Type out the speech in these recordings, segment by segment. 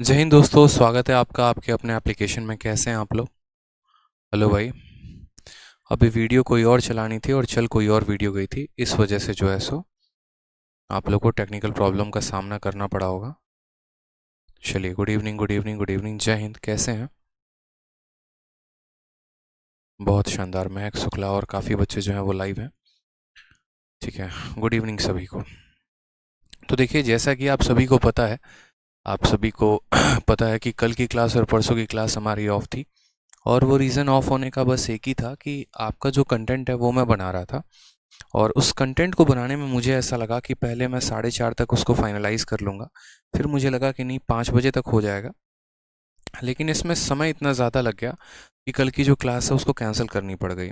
जय हिंद दोस्तों, स्वागत है आपका आपके अपने एप्लीकेशन में। कैसे हैं आप लोग? हेलो भाई। अभी वीडियो कोई और चलानी थी और चल कोई और वीडियो गई थी, इस वजह से जो है सो आप लोग को टेक्निकल प्रॉब्लम का सामना करना पड़ा होगा। चलिए, good evening good evening good evening, जय हिंद। कैसे हैं? बहुत शानदार। महक शुक्ला और काफ़ी बच्चे जो हैं वो लाइव हैं। ठीक है, गुड इवनिंग सभी को। तो देखिए, जैसा कि आप सभी को पता है, आप सभी को पता है कि कल की क्लास और परसों की क्लास हमारी ऑफ थी। और वो रीज़न ऑफ होने का बस एक ही था कि आपका जो कंटेंट है वो मैं बना रहा था। और उस कंटेंट को बनाने में मुझे ऐसा लगा कि पहले मैं 4:30 तक उसको फाइनलाइज कर लूँगा। फिर मुझे लगा कि नहीं, 5 बजे तक हो जाएगा। लेकिन इसमें समय इतना ज़्यादा लग गया कि कल की जो क्लास है उसको कैंसिल करनी पड़ गई।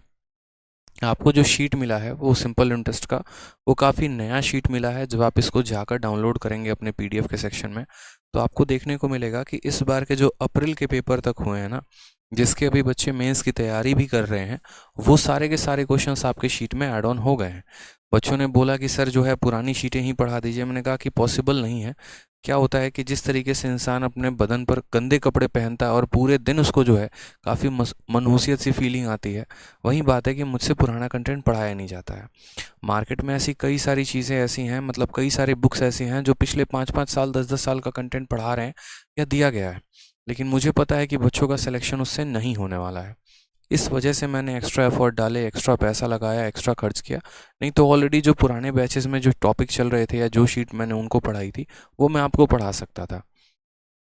आपको जो शीट मिला है वो सिंपल इंटरेस्ट का, वो काफ़ी नया शीट मिला है। जब आप इसको जाकर डाउनलोड करेंगे अपने पीडीएफ के सेक्शन में, तो आपको देखने को मिलेगा कि इस बार के जो अप्रैल के पेपर तक हुए हैं ना, जिसके अभी बच्चे मेंस की तैयारी भी कर रहे हैं, वो सारे के सारे क्वेश्चंस आपके शीट में ऐड ऑन हो गए हैं। बच्चों ने बोला कि सर जो है पुरानी शीटें ही पढ़ा दीजिए। मैंने कहा कि पॉसिबल नहीं है। क्या होता है कि जिस तरीके से इंसान अपने बदन पर गंदे कपड़े पहनता है और पूरे दिन उसको जो है काफ़ी मनहूसियत सी फीलिंग आती है, वही बात है कि मुझसे पुराना कंटेंट पढ़ाया नहीं जाता है। मार्केट में ऐसी कई सारी चीज़ें ऐसी हैं, मतलब कई सारे बुक्स ऐसी हैं जो पिछले 5-5 साल 10-10 साल का कंटेंट पढ़ा रहे हैं या दिया गया है। लेकिन मुझे पता है कि बच्चों का सिलेक्शन उससे नहीं होने वाला है। इस वजह से मैंने एक्स्ट्रा एफर्ट डाले, एक्स्ट्रा पैसा लगाया, एक्स्ट्रा खर्च किया। नहीं तो ऑलरेडी जो पुराने बैचेस में जो टॉपिक चल रहे थे या जो शीट मैंने उनको पढ़ाई थी, वो मैं आपको पढ़ा सकता था।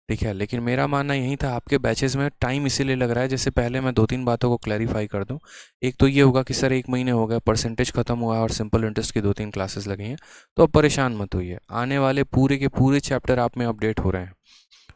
ठीक है, लेकिन मेरा मानना यही था, आपके बैचेस में टाइम इसीलिए लग रहा है। जैसे पहले मैं 2-3 बातों को क्लैरिफाई कर दूं। एक तो ये होगा कि सर 1 महीने हो गए, परसेंटेज खत्म हुआ है और सिंपल इंटरेस्ट की 2-3 क्लासेस लगी हैं। तो अब परेशान मत होइए, आने वाले पूरे के पूरे चैप्टर आप में अपडेट हो रहे हैं।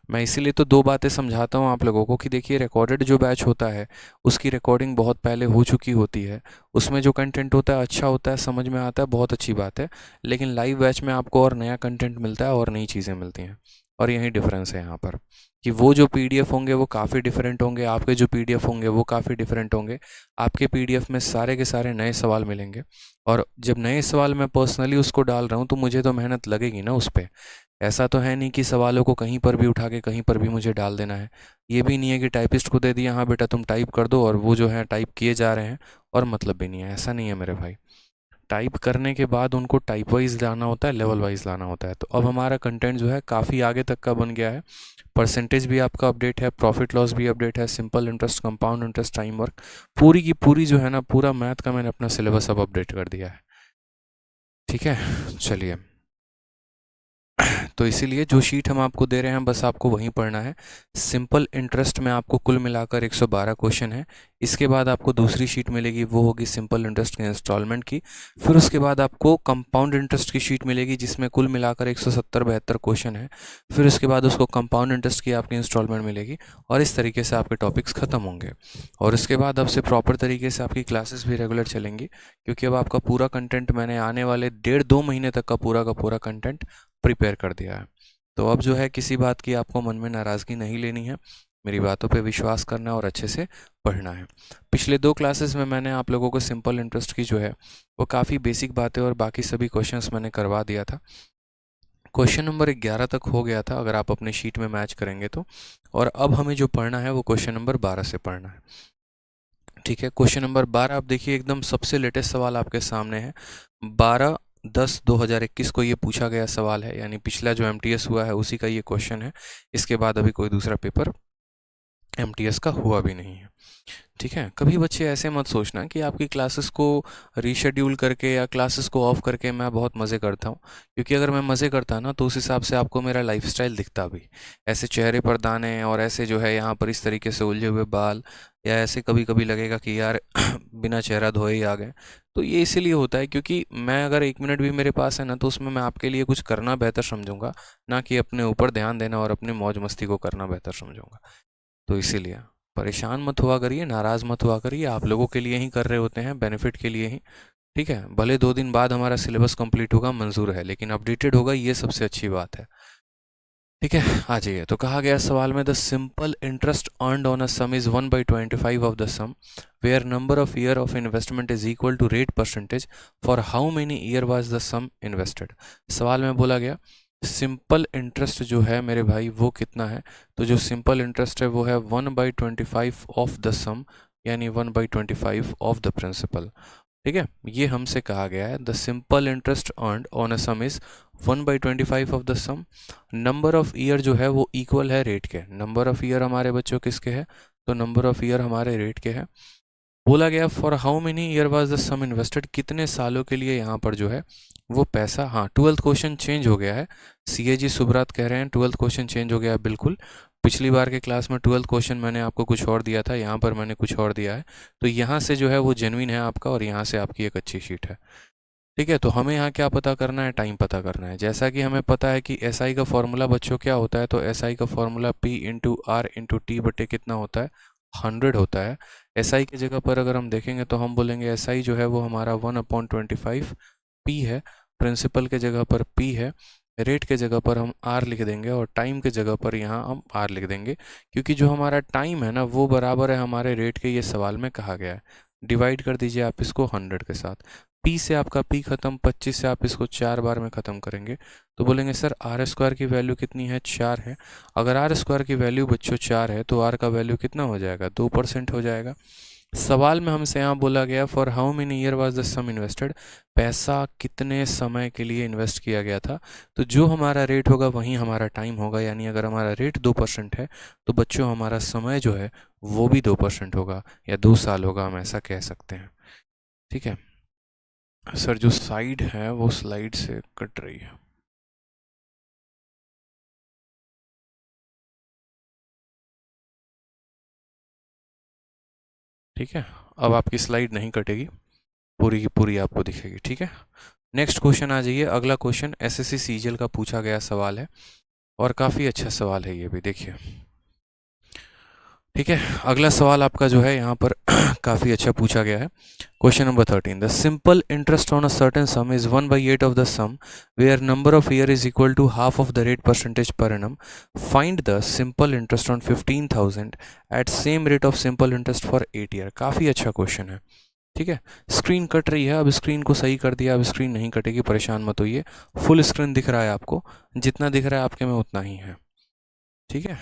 मैं इसीलिए तो 2 बातें समझाता हूँ आप लोगों को कि देखिए, रिकॉर्डेड जो बैच होता है उसकी रिकॉर्डिंग बहुत पहले हो चुकी होती है। उसमें जो कंटेंट होता है अच्छा होता है, समझ में आता है, बहुत अच्छी बात है। लेकिन लाइव बैच में आपको और नया कंटेंट मिलता है और नई चीज़ें मिलती हैं। और यही डिफरेंस है यहाँ पर, कि वो जो पीडीएफ होंगे वो काफ़ी डिफरेंट होंगे, आपके जो पीडीएफ होंगे वो काफ़ी डिफरेंट होंगे। आपके पीडीएफ में सारे के सारे नए सवाल मिलेंगे। और जब नए सवाल मैं पर्सनली उसको डाल रहा हूँ तो मुझे तो मेहनत लगेगी ना उस पर। ऐसा तो है नहीं कि सवालों को कहीं पर भी उठा के कहीं पर भी मुझे डाल देना है। ये भी नहीं है कि टाइपिस्ट को दे दिया, हाँ बेटा तुम टाइप कर दो, और वो जो है टाइप किए जा रहे हैं और मतलब भी नहीं है। ऐसा नहीं है मेरे भाई। टाइप करने के बाद उनको टाइप वाइज लाना होता है, लेवल वाइज लाना होता है। तो अब हमारा कंटेंट जो है काफ़ी आगे तक का बन गया है। परसेंटेज भी आपका अपडेट है, प्रॉफिट लॉस भी अपडेट है, simple interest, compound interest, time work, पूरी की पूरी जो है ना, पूरा मैथ का मैंने अपना सिलेबस अब अपडेट कर दिया है। ठीक है, चलिए। तो इसीलिए जो शीट हम आपको दे रहे हैं बस आपको वहीं पढ़ना है। सिंपल इंटरेस्ट में आपको कुल मिलाकर 112 क्वेश्चन है। इसके बाद आपको दूसरी शीट मिलेगी, वो होगी सिंपल इंटरेस्ट के इंस्टॉलमेंट की। फिर उसके बाद आपको कंपाउंड इंटरेस्ट की शीट मिलेगी जिसमें कुल मिलाकर 170-72 क्वेश्चन है। फिर उसके बाद उसको कंपाउंड इंटरेस्ट की आपकी इंस्टॉलमेंट मिलेगी। और इस तरीके से आपके टॉपिक्स ख़त्म होंगे। और उसके बाद अब से प्रॉपर तरीके से आपकी क्लासेस भी रेगुलर चलेंगी, क्योंकि अब आपका पूरा कंटेंट मैंने आने वाले 1.5-2 महीने तक का पूरा कंटेंट प्रिपेयर कर दिया है। तो अब जो है किसी बात की आपको मन में नाराज़गी नहीं लेनी है, मेरी बातों पे विश्वास करना है और अच्छे से पढ़ना है। पिछले 2 क्लासेस में मैंने आप लोगों को सिंपल इंटरेस्ट की जो है वो काफ़ी बेसिक बातें और बाकी सभी क्वेश्चंस मैंने करवा दिया था। क्वेश्चन नंबर 11 तक हो गया था अगर आप अपने शीट में मैच करेंगे तो। और अब हमें जो पढ़ना है वो क्वेश्चन नंबर 12 से पढ़ना है। ठीक है, क्वेश्चन नंबर 12 आप देखिए, एकदम सबसे लेटेस्ट सवाल आपके सामने है। 12/10/2021 को ये पूछा गया सवाल है, यानी पिछला जो एमटीएस हुआ है उसी का ये क्वेश्चन है। इसके बाद अभी कोई दूसरा पेपर एमटीएस का हुआ भी नहीं है। ठीक है, कभी बच्चे ऐसे मत सोचना कि आपकी क्लासेस को रीशेड्यूल करके या क्लासेस को ऑफ करके मैं बहुत मज़े करता हूँ। क्योंकि अगर मैं मज़े करता ना तो उस हिसाब से आपको मेरा लाइफस्टाइल दिखता भी। ऐसे चेहरे पर दाने और ऐसे जो है यहाँ पर इस तरीके से उलझे हुए बाल, या ऐसे कभी कभी लगेगा कि यार बिना चेहरा धोए ही आ गए। तो ये इसीलिए होता है क्योंकि मैं अगर 1 मिनट भी मेरे पास है ना तो उसमें मैं आपके लिए कुछ करना बेहतर समझूंगा, ना कि अपने ऊपर ध्यान देना और अपनी मौज मस्ती को करना बेहतर समझूंगा। तो इसीलिए परेशान मत हुआ करिए, नाराज़ मत हुआ करिए। आप लोगों के लिए ही कर रहे होते हैं, बेनिफिट के लिए ही। ठीक है, भले 2 दिन बाद हमारा सिलेबस कंप्लीट होगा, मंजूर है, लेकिन अपडेटेड होगा, ये सबसे अच्छी बात है। ठीक है, आ जाइए। तो कहा गया सवाल में, the simple interest earned on a sum is 1/25 of the sum where number of year of investment is equal to rate percentage for how many year was the sum invested. सवाल में बोला गया सिंपल इंटरेस्ट जो है मेरे भाई वो कितना है, तो जो सिंपल इंटरेस्ट है वो है 1/25 ऑफ द सम, यानी 1/25 ऑफ द प्रिंसिपल। ठीक है, ये हमसे कहा गया है the simple interest earned on a sum is 1/25 of the sum. Number of year जो है वो इक्वल है रेट के। नंबर ऑफ ईयर हमारे बच्चों किसके है, तो नंबर ऑफ ईयर हमारे रेट के है। बोला गया for how many year was the sum invested, कितने सालों के लिए यहाँ पर जो है वो पैसा, हाँ 12th क्वेश्चन चेंज हो गया है। CAG सुब्रत कह रहे हैं 12th क्वेश्चन चेंज हो गया है। बिल्कुल, पिछली बार के क्लास में 12th क्वेश्चन मैंने आपको कुछ और दिया था, यहाँ पर मैंने कुछ और दिया है। तो यहाँ से जो है वो जेन्युइन है आपका, और यहाँ से आपकी एक अच्छी शीट है। ठीक है, तो हमें यहाँ क्या पता करना है, टाइम पता करना है। जैसा कि हमें पता है कि SI का फॉर्मूला बच्चों क्या होता है, तो SI का फॉर्मूला P/R/T बटे कितना होता है, 100 होता है। SI की जगह पर अगर हम देखेंगे तो हम बोलेंगे SI जो है वो हमारा 1/25 P है, प्रिंसिपल के जगह पर P है, रेट के जगह पर हम R लिख देंगे, और टाइम के जगह पर यहाँ हम R लिख देंगे, क्योंकि जो हमारा टाइम है ना वो बराबर है हमारे रेट के, ये सवाल में कहा गया है। डिवाइड कर दीजिए आप इसको 100 के साथ। P से आपका P खत्म, 25 से आप इसको 4 बार में ख़त्म करेंगे, तो बोलेंगे सर R² की वैल्यू कितनी है, 4 है। अगर R² की वैल्यू बच्चों 4 है तो R का वैल्यू कितना हो जाएगा, 2% हो जाएगा। सवाल में हमसे यहाँ बोला गया for how many year was the sum invested, पैसा कितने समय के लिए इन्वेस्ट किया गया था। तो जो हमारा रेट होगा वहीं हमारा टाइम होगा, यानी अगर हमारा रेट 2% है तो बच्चों हमारा समय जो है वो भी 2% होगा, या 2 साल होगा, हम ऐसा कह सकते हैं। ठीक है सर, जो साइड है वो स्लाइड से कट रही है। ठीक है, अब आपकी स्लाइड नहीं कटेगी, पूरी की पूरी आपको दिखेगी। ठीक है, नेक्स्ट क्वेश्चन आ जाइए। अगला क्वेश्चन SSC CGL का पूछा गया सवाल है, और काफ़ी अच्छा सवाल है ये भी, देखिए। ठीक है, अगला सवाल आपका जो है यहाँ पर काफ़ी अच्छा पूछा गया है। Question number 13, the simple interest on a certain sum is 1/8 of the sum where number of year is equal to half of the rate percentage per annum. Find the simple interest on 15,000 at same rate of simple interest for 8 year. काफ़ी अच्छा question है। ठीक है, screen cut रही है, अब screen को सही कर दिया, अब स्क्रीन नहीं कटेगी, परेशान मत होइए। फुल स्क्रीन दिख रहा है आपको, जितना दिख रहा है आपके में उतना ही है। ठीक है,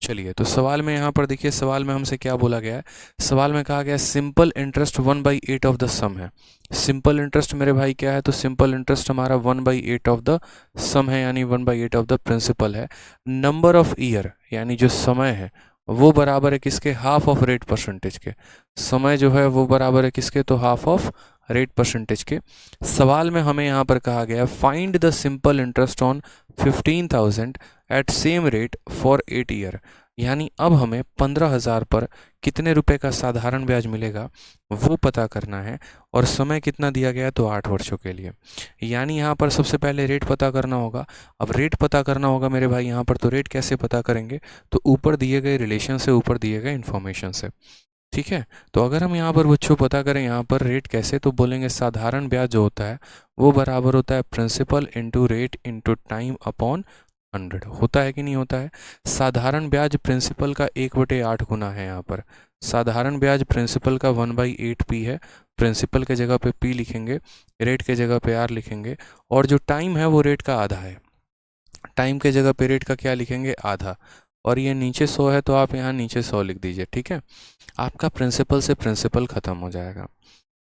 चलिए, तो सवाल में यहाँ पर देखिए, सवाल में हमसे क्या बोला गया है। सवाल में कहा गया सिंपल इंटरेस्ट 1/8 ऑफ द सम है। सिंपल इंटरेस्ट मेरे भाई क्या है, तो सिंपल इंटरेस्ट हमारा 1/8 ऑफ द सम है, यानी 1/8 ऑफ द प्रिंसिपल है। नंबर ऑफ ईयर यानी जो समय है वो बराबर है किसके, हाफ ऑफ रेट परसेंटेज के। समय जो है वो बराबर है किसके, तो हाफ ऑफ रेट परसेंटेज के। सवाल में हमें यहाँ पर कहा गया find the simple interest on 15,000 at same rate for 8 year, यानी अब हमें 15,000 पर कितने रुपए का साधारण ब्याज मिलेगा वो पता करना है, और समय कितना दिया गया है, तो 8 वर्षों के लिए। यानी यहाँ पर सबसे पहले रेट पता करना होगा। अब रेट पता करना होगा मेरे भाई यहाँ पर, तो रेट कैसे पता करेंगे, तो ऊपर दिए गए रिलेशन से, ऊपर दिए गए इन्फॉर्मेशन से। ठीक है, तो अगर हम यहाँ पर बच्चों पता करें यहाँ पर रेट कैसे, तो बोलेंगे साधारण ब्याज जो होता है वो बराबर होता है principal into rate into time upon 100। होता है कि नहीं होता है। साधारण ब्याज प्रिंसिपल का 1/8 गुना है। यहाँ पर साधारण ब्याज प्रिंसिपल का 1/8 P है। प्रिंसिपल के जगह पे P लिखेंगे, रेट के जगह पे R लिखेंगे, और जो टाइम है वो रेट का आधा है। टाइम के जगह पे रेट का क्या लिखेंगे, आधा। और ये नीचे 100 है तो आप यहाँ नीचे 100 लिख दीजिए। ठीक है, आपका प्रिंसिपल से प्रिंसिपल ख़त्म हो जाएगा।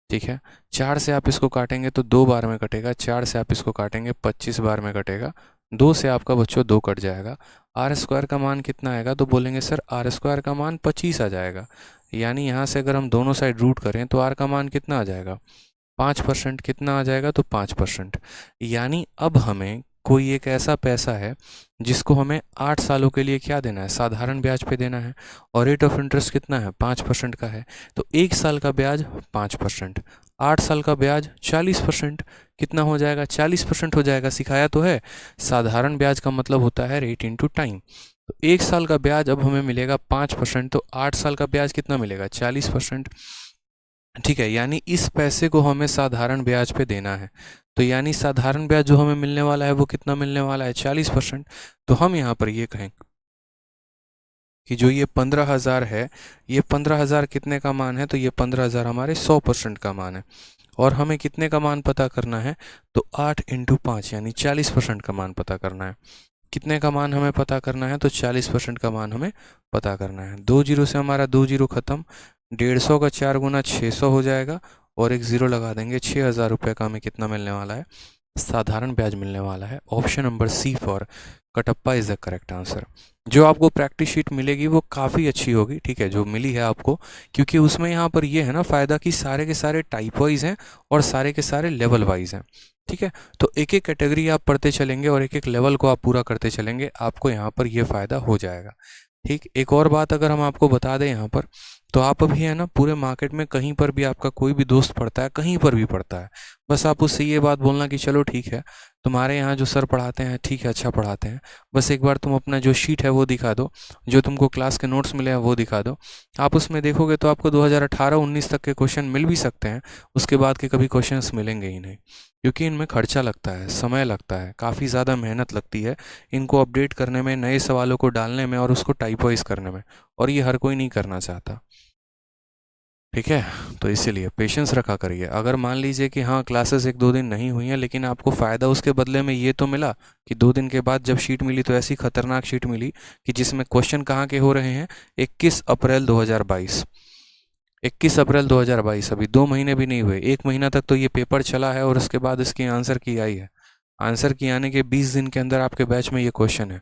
ठीक है, 4 से आप इसको काटेंगे तो 2 बार में कटेगा, 4 से आप इसको काटेंगे 25 बार में कटेगा, 2 से आपका बच्चों 2 कट जाएगा। R² का मान कितना आएगा, तो बोलेंगे सर R² का मान 25 आ जाएगा। यानी यहाँ से अगर हम दोनों साइड रूट करें तो R का मान कितना आ जाएगा, 5%। कितना आ जाएगा, तो 5%। यानी अब हमें कोई एक ऐसा पैसा है जिसको हमें 8 सालों के लिए क्या देना है, साधारण ब्याज पे देना है, और रेट ऑफ इंटरेस्ट कितना है, 5% का है। तो 1 साल का ब्याज 5%, 8 साल का ब्याज 40%। कितना हो जाएगा, 40% हो जाएगा। सिखाया तो है, साधारण ब्याज का मतलब होता है रेट इंटू टाइम। तो 1 साल का ब्याज अब हमें मिलेगा 5%, तो 8 साल का ब्याज कितना मिलेगा, 40%। ठीक है, यानी इस पैसे को हमें साधारण ब्याज पे देना है। तो यानी साधारण ब्याज जो हमें मिलने वाला है वो कितना मिलने वाला है, 40%। तो हम यहाँ पर ये कहें कि जो ये 15,000 है, ये 15,000 कितने का मान है, तो ये 15,000 हमारे 100% का मान है। और हमें कितने का मान पता करना है, तो 8 × 5 यानी 40% का मान पता करना है। कितने का मान हमें पता करना है, तो 40% का मान हमें पता करना है। 2 जीरो से हमारा 2 जीरो खत्म, 150 का 4 गुना 600 हो जाएगा और एक ज़ीरो लगा देंगे। 6,000 रुपये का हमें कितना मिलने वाला है, साधारण ब्याज मिलने वाला है। Option number C for Kattappa is the correct answer. जो आपको प्रैक्टिस शीट मिलेगी वो काफ़ी अच्छी होगी, ठीक है, जो मिली है आपको, क्योंकि उसमें यहाँ पर ये है ना फ़ायदा कि सारे के सारे टाइप वाइज हैं और सारे के सारे लेवल वाइज हैं, ठीक है। तो एक एक कैटेगरी आप पढ़ते चलेंगे और एक एक लेवल को आप पूरा करते चलेंगे, आपको यहाँ पर ये फ़ायदा हो जाएगा, ठीक। एक और बात अगर हम आपको बता दें यहाँ पर, तो आप अभी है ना पूरे मार्केट में कहीं पर भी आपका कोई भी दोस्त पढ़ता है, कहीं पर भी पढ़ता है, बस आप उससे ये बात बोलना कि चलो ठीक है, तुम्हारे यहाँ जो सर पढ़ाते हैं ठीक है, अच्छा पढ़ाते हैं, बस एक बार तुम अपना जो शीट है वो दिखा दो, जो तुमको क्लास के नोट्स मिले हैं वो दिखा दो। आप उसमें देखोगे तो आपको 2018-19 तक के क्वेश्चन मिल भी सकते हैं, उसके बाद के कभी क्वेश्चंस मिलेंगे ही नहीं, क्योंकि इनमें खर्चा लगता है, समय लगता है, काफ़ी ज़्यादा मेहनत लगती है इनको अपडेट करने में, नए सवालों को डालने में और उसको टाइप वाइज करने में, और ये हर कोई नहीं करना चाहता, ठीक है। तो इसीलिए पेशेंस रखा करिए। अगर मान लीजिए कि हाँ क्लासेस 1-2 दिन नहीं हुई हैं, लेकिन आपको फ़ायदा उसके बदले में ये तो मिला कि 2 दिन के बाद जब शीट मिली तो ऐसी खतरनाक शीट मिली कि जिसमें क्वेश्चन कहाँ के हो रहे हैं, 21 अप्रैल 2022, 21 अप्रैल 2022, अभी 2 महीने भी नहीं हुए, 1 महीना तक तो ये पेपर चला है और उसके बाद इसकी आंसर की आई है। आंसर की आने के 20 दिन के अंदर आपके बैच में ये क्वेश्चन है,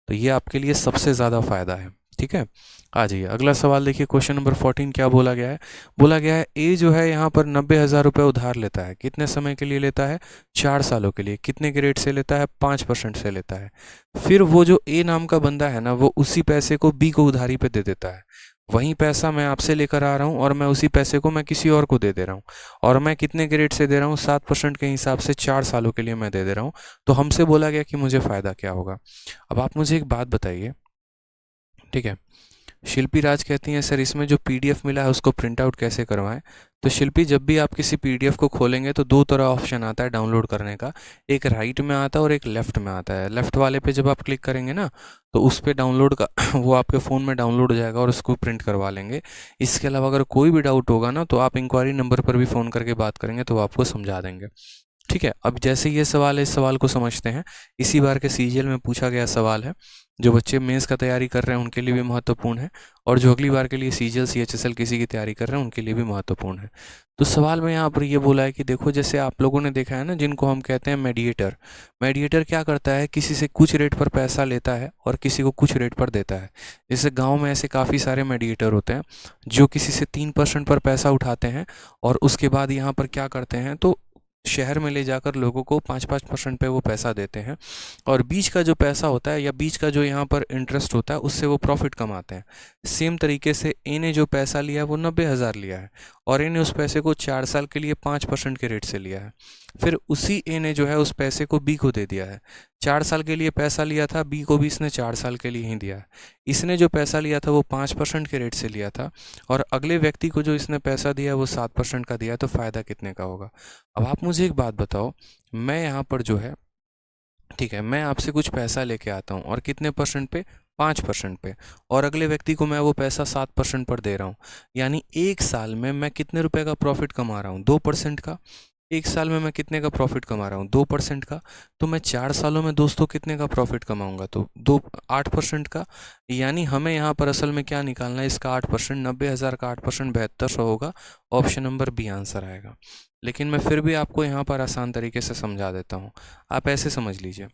तो ये आपके लिए सबसे ज़्यादा फ़ायदा है, ठीक है। आ जाइए अगला सवाल देखिए, क्वेश्चन नंबर 14 क्या बोला गया है। बोला गया है ए जो है यहाँ पर 90,000 रुपये उधार लेता है, कितने समय के लिए लेता है, 4 सालों के लिए, कितने के रेट से लेता है, 5% से लेता है। फिर वो जो ए नाम का बंदा है ना, वो उसी पैसे को बी को उधारी पे दे देता है। वही पैसा मैं आपसे लेकर आ रहा हूँ और मैं उसी पैसे को मैं किसी और को दे दे रहा हूँ, और मैं कितने के रेट से दे रहा हूँ, 7% के हिसाब से 4 सालों के लिए मैं दे दे रहा हूँ। तो हमसे बोला गया कि मुझे फ़ायदा क्या होगा। अब आप मुझे एक बात बताइए, ठीक है। शिल्पी राज कहती हैं सर इसमें जो पीडीएफ मिला है उसको प्रिंट आउट कैसे करवाएं। तो शिल्पी, जब भी आप किसी पीडीएफ को खोलेंगे तो 2 तरह ऑप्शन आता है डाउनलोड करने का, एक राइट में आता है और एक लेफ़्ट में आता है। लेफ़्ट वाले पे जब आप क्लिक करेंगे ना, तो उस पर डाउनलोड का वो आपके फ़ोन में डाउनलोड हो जाएगा और उसको प्रिंट करवा लेंगे। इसके अलावा अगर कोई भी डाउट होगा ना, तो आप इंक्वायरी नंबर पर भी फ़ोन करके बात करेंगे तो वो आपको समझा देंगे, ठीक है। अब जैसे ये सवाल है, इस सवाल को समझते हैं। इसी बार के सीजीएल में पूछा गया सवाल है, जो बच्चे मेंस का तैयारी कर रहे हैं उनके लिए भी महत्वपूर्ण है, और जो अगली बार के लिए सीजीएल सीएचएसएल किसी की तैयारी कर रहे हैं उनके लिए भी महत्वपूर्ण है। तो सवाल में यहाँ पर ये बोला है कि देखो, जैसे आप लोगों ने देखा है ना, जिनको हम कहते हैं मीडिएटर। मीडिएटर क्या करता है, किसी से कुछ रेट पर पैसा लेता है और किसी को कुछ रेट पर देता है। जैसे गाँव में ऐसे काफ़ी सारे मीडिएटर होते हैं जो किसी से 3% पर पैसा उठाते हैं और उसके बाद यहाँ पर क्या करते हैं, तो शहर में ले जाकर लोगों को 5-5% पे वो पैसा देते हैं, और बीच का जो पैसा होता है या बीच का जो यहाँ पर इंटरेस्ट होता है उससे वो प्रॉफिट कमाते हैं। सेम तरीके से ए ने जो पैसा लिया है वो 90,000 लिया है, और ए ने उस पैसे को 4 साल के लिए 5% के रेट से लिया है। फिर उसी ए ने जो है उस पैसे को बी को दे दिया है। 4 साल के लिए पैसा लिया था, बी को भी इसने 4 साल के लिए ही दिया है। इसने जो पैसा लिया था वो 5% के रेट से लिया था, और अगले व्यक्ति को जो इसने पैसा दिया वो 7% का दिया है। तो फ़ायदा कितने का होगा। अब आप मुझे एक बात बताओ, मैं यहाँ पर जो है, ठीक है, मैं आपसे कुछ पैसा लेके आता हूँ और कितने परसेंट पे, 5% पे, और अगले व्यक्ति को मैं वो पैसा 7% पर दे रहा हूँ, यानी 1 साल में मैं कितने रुपए का प्रॉफिट कमा रहा हूँ, 2% का। 1 साल में मैं कितने का प्रॉफिट कमा रहा हूँ, 2% का। तो मैं 4 सालों में दोस्तों कितने का प्रॉफिट कमाऊंगा, तो 8% का। यानी हमें यहाँ पर असल में क्या निकालना है, इसका 8%, 90,000 का 8% 7200 होगा। ऑप्शन नंबर बी आंसर आएगा। लेकिन मैं फिर भी आपको यहाँ पर आसान तरीके से समझा देता हूँ। आप ऐसे समझ लीजिए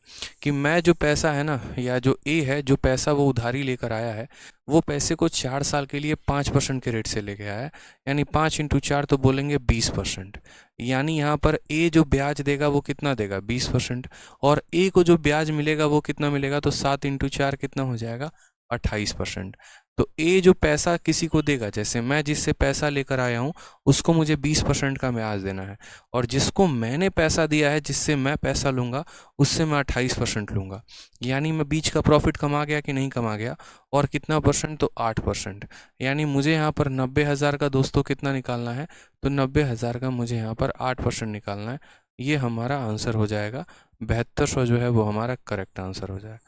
कि मैं जो पैसा है ना, या जो ए है, जो पैसा वो उधारी लेकर आया है, वो पैसे को 4 साल के लिए 5% के रेट से लेके आया है, यानी 5 × 4 तो बोलेंगे 20%। यानी यहाँ पर ए जो ब्याज देगा वो कितना देगा, 20%, और ए को जो ब्याज मिलेगा वो कितना मिलेगा, तो 7 × 4 कितना हो जाएगा, 28%। तो ए जो पैसा किसी को देगा, जैसे मैं जिससे पैसा लेकर आया हूँ उसको मुझे 20% का ब्याज देना है, और जिसको मैंने पैसा दिया है, जिससे मैं पैसा लूँगा, उससे मैं 28% लूँगा। यानी मैं बीच का प्रॉफिट कमा गया कि नहीं कमा गया, और कितना परसेंट, तो 8%। यानी मुझे यहाँ पर 90,000 का दोस्तों कितना निकालना है, तो 90,000 का मुझे यहाँ पर 8% निकालना है। ये हमारा आंसर हो जाएगा 7200, जो है वो हमारा करेक्ट आंसर हो जाएगा।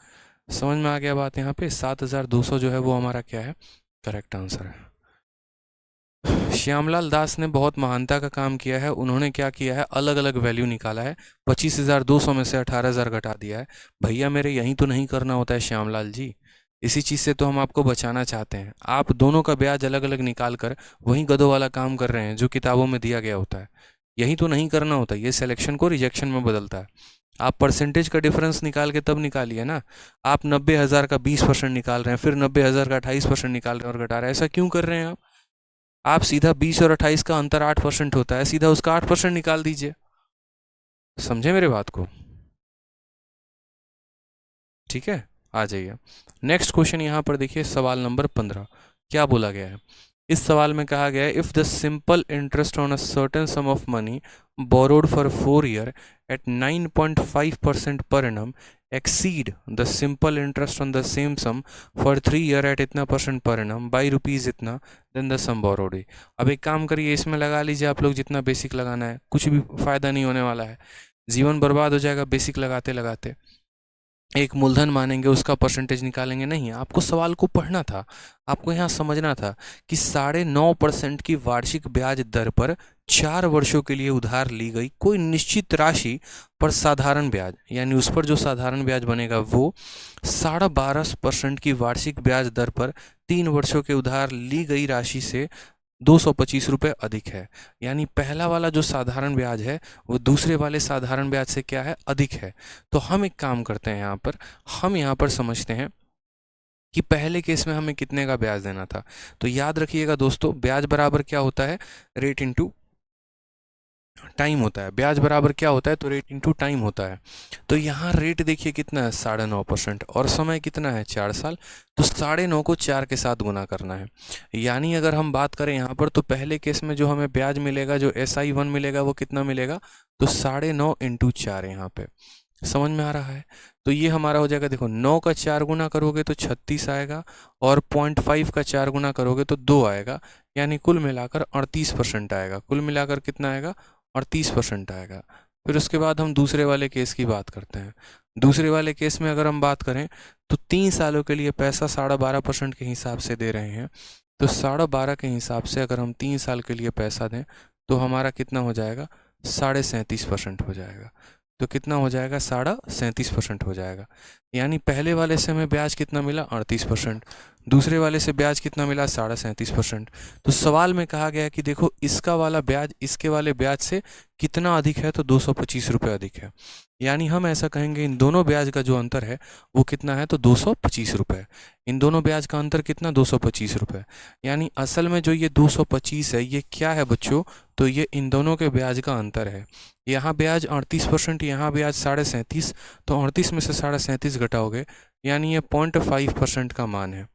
समझ में आ गया बात। यहाँ पे 7,200 जो है वो हमारा क्या है, करेक्ट आंसर है। श्यामलाल दास ने बहुत महानता का काम किया है। उन्होंने क्या किया है, अलग अलग वैल्यू निकाला है। 25,200 में से 18,000 घटा दिया है। भैया मेरे यही तो नहीं करना होता है श्यामलाल जी, इसी चीज़ से तो हम आपको बचाना चाहते हैं। आप दोनों का ब्याज अलग अलग निकाल कर वही गधों वाला काम कर रहे हैं जो किताबों में दिया गया होता है। यही तो नहीं करना होता, ये सिलेक्शन को रिजेक्शन में बदलता है। आप परसेंटेज का डिफरेंस निकाल के तब निकालिए ना। आप 90,000 का 20% निकाल रहे हैं, फिर 90,000 का 28% निकाल रहे हैं और घटा रहे हैं, ऐसा क्यों कर रहे हैं आप सीधा 20 और 28 का अंतर 8% होता है, सीधा उसका 8% निकाल दीजिए। समझे मेरे बात को? ठीक है, आ जाइए नेक्स्ट क्वेश्चन। यहाँ पर देखिए सवाल नंबर 15 क्या बोला गया है। इस सवाल में कहा गया है if the simple interest on a certain sum of money borrowed for 4 year at 9.5% per annum exceed the simple interest on the same sum for 3 year at इतना percent per annum by rupees इतना then the sum borrowed. अब एक काम करिए, इसमें लगा लीजिए आप लोग जितना बेसिक लगाना है, कुछ भी फ़ायदा नहीं होने वाला है, जीवन बर्बाद हो जाएगा बेसिक लगाते लगाते। एक मूलधन मानेंगे उसका परसेंटेज निकालेंगे, नहीं, आपको सवाल को पढ़ना था, आपको यहाँ समझना था कि 9.5% की वार्षिक ब्याज दर पर 4 वर्षों के लिए उधार ली गई कोई निश्चित राशि पर साधारण ब्याज, यानी उस पर जो साधारण ब्याज बनेगा वो 12.5% की वार्षिक ब्याज दर पर 3 वर्षों के उधार ली गई राशि से 225 रुपये अधिक है। यानी पहला वाला जो साधारण ब्याज है वो दूसरे वाले साधारण ब्याज से क्या है, अधिक है। तो हम एक काम करते हैं, हम यहाँ पर समझते हैं कि पहले केस में हमें कितने का ब्याज देना था। तो याद रखिएगा दोस्तों, ब्याज बराबर क्या होता है, रेट इनटू टाइम होता है। ब्याज बराबर क्या होता है, तो रेट इनटू टाइम होता है। तो यहाँ रेट देखिए कितना है, 9.5% और समय कितना है, 4 साल। तो 9.5 को 4 के साथ गुना करना है। यानी अगर हम बात करें यहाँ पर, तो पहले केस में जो हमें ब्याज मिलेगा, जो SI1 मिलेगा, वो कितना मिलेगा, तो 9.5 इंटू 4 यहाँ पे। समझ में आ रहा है? तो ये हमारा हो जाएगा, देखो 9 का 4 गुना करोगे तो 36 आएगा, और 0.5 का 4 गुना करोगे तो 2 आएगा, यानी कुल मिलाकर 38% आएगा। कुल मिलाकर कितना आएगा, 38% आएगा। फिर उसके बाद हम दूसरे वाले केस की बात करते हैं। दूसरे वाले केस में अगर हम बात करें तो 3 सालों के लिए पैसा 12.5% के हिसाब से दे रहे हैं। तो 12.5 के हिसाब से अगर हम 3 साल के लिए पैसा दें तो हमारा कितना हो जाएगा, 37.5% हो जाएगा। तो कितना हो जाएगा, 37.5% हो जाएगा। यानी पहले वाले से हमें ब्याज कितना मिला, 38%, दूसरे वाले से ब्याज कितना मिला, 37.5%। तो सवाल में कहा गया कि देखो इसका वाला ब्याज इसके वाले ब्याज से कितना अधिक है, तो 225 रुपये अधिक है। यानी हम ऐसा कहेंगे इन दोनों ब्याज का जो अंतर है वो कितना है, तो 225 रुपये। इन दोनों ब्याज का अंतर कितना, 225 रुपये। यानी असल में जो ये 225 है ये क्या है बच्चों, तो ये इन दोनों के ब्याज का अंतर है। यहाँ ब्याज 38%, यहाँ ब्याज 37.5, तो 38 में से 37.5 घटाओगे, यानी ये 0.5% का मान है।